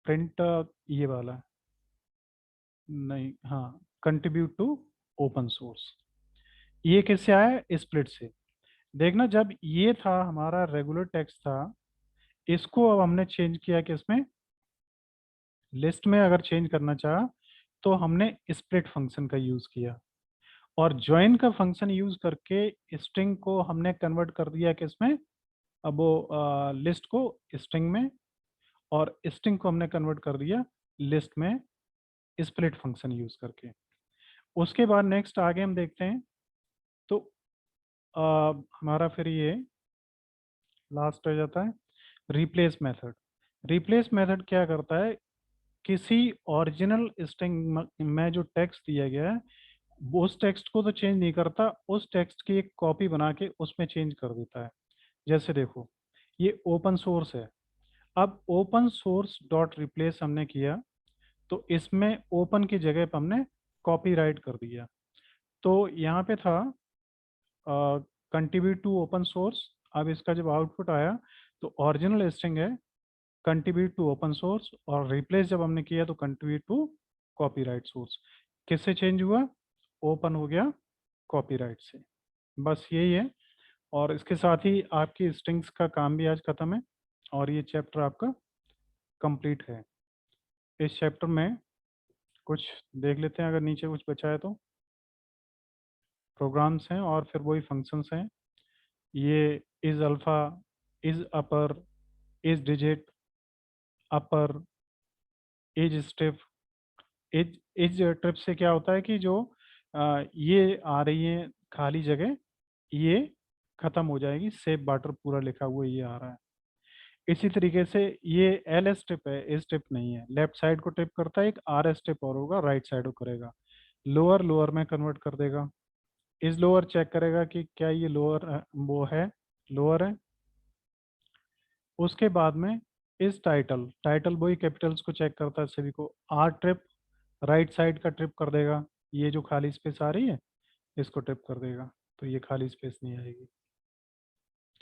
प्रिंट, ये वाला नहीं, हाँ, कंट्रीब्यूट टू ओपन सोर्स। ये किससे आया है? स्प्लिट से। देखना, जब ये था हमारा रेगुलर टेक्स्ट था, इसको अब हमने चेंज किया कि इसमें लिस्ट में अगर चेंज करना चाहा तो हमने स्प्लिट फंक्शन का यूज किया, और ज्वाइन का फंक्शन यूज करके स्ट्रिंग को हमने कन्वर्ट कर दिया कि इसमें, अब वो लिस्ट को स्ट्रिंग में, और स्ट्रिंग को हमने कन्वर्ट कर दिया लिस्ट में स्प्लिट फंक्शन यूज करके। उसके बाद नेक्स्ट आगे हम देखते हैं। तो हमारा फिर ये लास्ट रह जाता है रिप्लेस मेथड। रिप्लेस मेथड क्या करता है, किसी ओरिजिनल स्ट्रिंग में जो टेक्स्ट दिया गया है वो उस टेक्स्ट को तो चेंज नहीं करता, उस टेक्स्ट की एक कॉपी बना के उसमें चेंज कर देता है। जैसे देखो ये ओपन सोर्स है, अब ओपन सोर्स डॉट रिप्लेस हमने किया तो इसमें ओपन की जगह पर हमने कॉपीराइट कर दिया। तो यहाँ पे था कंट्रीब्यूट टू ओपन सोर्स। अब इसका जब आउटपुट आया तो ओरिजिनल स्ट्रिंग है कंट्रीब्यूट टू ओपन सोर्स, और रिप्लेस जब हमने किया तो कंट्रीब्यूट टू कॉपीराइट सोर्स। किससे चेंज हुआ? ओपन हो गया कॉपीराइट से। बस यही है, और इसके साथ ही आपकी स्ट्रिंग्स का काम भी आज खत्म है, और ये चैप्टर आपका कंप्लीट है। इस चैप्टर में कुछ देख लेते हैं, अगर नीचे कुछ बचा है तो प्रोग्राम्स हैं और फिर वही फंक्शंस हैं। ये is alpha, is upper, is digit, upper, is strip. Is trip से क्या होता है कि जो ये आ रही है खाली जगह, ये खत्म हो जाएगी, सेव वाटर पूरा लिखा हुआ ये आ रहा है। इसी तरीके से ये एल एस ट्रिप है, एस ट्रिप नहीं है, लेफ्ट साइड को ट्रिप करता है। एक आर एस ट्रिप और होगा, राइट साइड को करेगा। लोअर लोअर में कन्वर्ट कर देगा। इज लोअर चेक करेगा कि क्या ये लोअर वो है, लोअर है। उसके बाद में इस टाइटल, टाइटल वही कैपिटल्स को चेक करता है सभी को। आर ट्रिप राइट साइड का ट्रिप कर देगा, ये जो खाली स्पेस आ रही है इसको ट्रिप कर देगा, तो ये खाली स्पेस नहीं आएगी।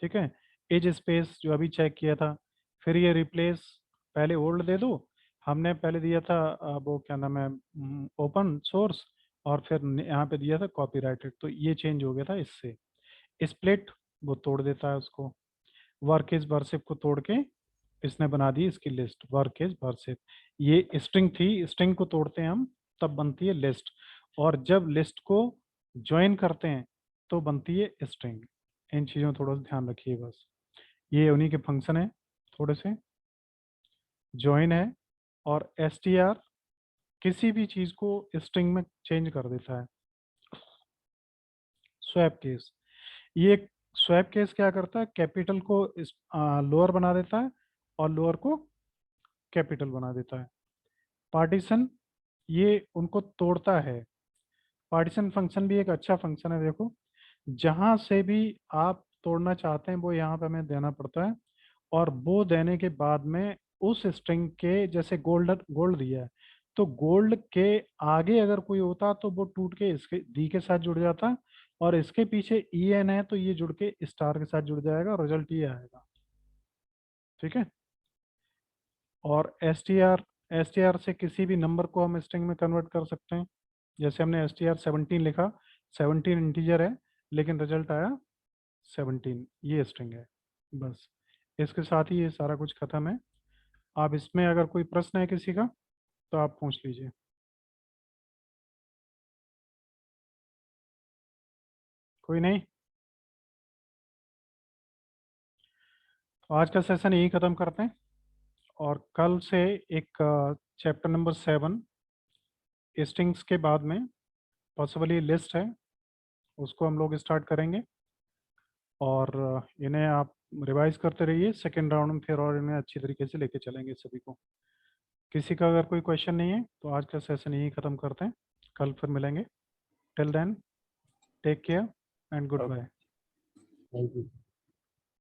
ठीक है। एज स्पेस जो अभी चेक किया था। फिर ये रिप्लेस, पहले ओल्ड दे दो, हमने पहले दिया था वो क्या नाम है, ओपन सोर्स, और फिर यहाँ पे दिया था कॉपीराइटेड, तो ये चेंज हो गया था इससे। स्प्लिट वो तोड़ देता है उसको। वर्क इज वर्सिप को तोड़ के इसने बना दी इसकी लिस्ट, वर्क इज वर्सिप। ये स्ट्रिंग थी, स्ट्रिंग को तोड़ते हैं हम तब बनती है लिस्ट, और जब लिस्ट को ज्वाइन करते हैं तो बनती है स्ट्रिंग। इन चीज़ों में थोड़ा सा ध्यान रखिए बस। ये उन्हीं के फंक्शन है थोड़े से। ज्वाइन है, और str किसी भी चीज़ को स्ट्रिंग में चेंज कर देता है। स्वैप केस, ये स्वैप केस क्या करता है, कैपिटल को लोअर बना देता है और लोअर को कैपिटल बना देता है। पार्टीशन, ये उनको तोड़ता है। पार्टीशन फंक्शन भी एक अच्छा फंक्शन है। देखो जहां से भी आप तोड़ना चाहते हैं वो यहाँ पे हमें देना पड़ता है, और वो देने के बाद में उस स्ट्रिंग के, जैसे गोल्ड गोल्ड दिया है तो गोल्ड के आगे अगर कोई होता तो वो टूट के इसके डी के साथ जुड़ जाता, और इसके पीछे ई एन है तो ये जुड़ के स्टार के साथ जुड़ जाएगा, रिजल्ट ये आएगा। ठीक है। और एस टी आर से किसी भी नंबर को हम स्ट्रिंग में कन्वर्ट कर सकते हैं। जैसे हमने एस टी आर 17 लिखा, 17 इंटीजर है लेकिन रिजल्ट आया 17, ये स्ट्रिंग है। बस इसके साथ ही ये सारा कुछ खत्म है। आप इसमें अगर कोई प्रश्न है किसी का तो आप पूछ लीजिए। कोई नहीं? तो आज का सेशन यही खत्म करते हैं, और कल से एक चैप्टर नंबर 7 स्ट्रिंग्स के बाद में पॉसिबली लिस्ट है, उसको हम लोग स्टार्ट करेंगे और इन्हें आप रिवाइज करते रहिए। सेकेंड राउंड में फिर और इन्हें अच्छी तरीके से लेके चलेंगे सभी को। किसी का अगर कोई क्वेश्चन नहीं है तो आज का सेशन यही ख़त्म करते हैं, कल फिर मिलेंगे। Till then take care and good bye. Thank you.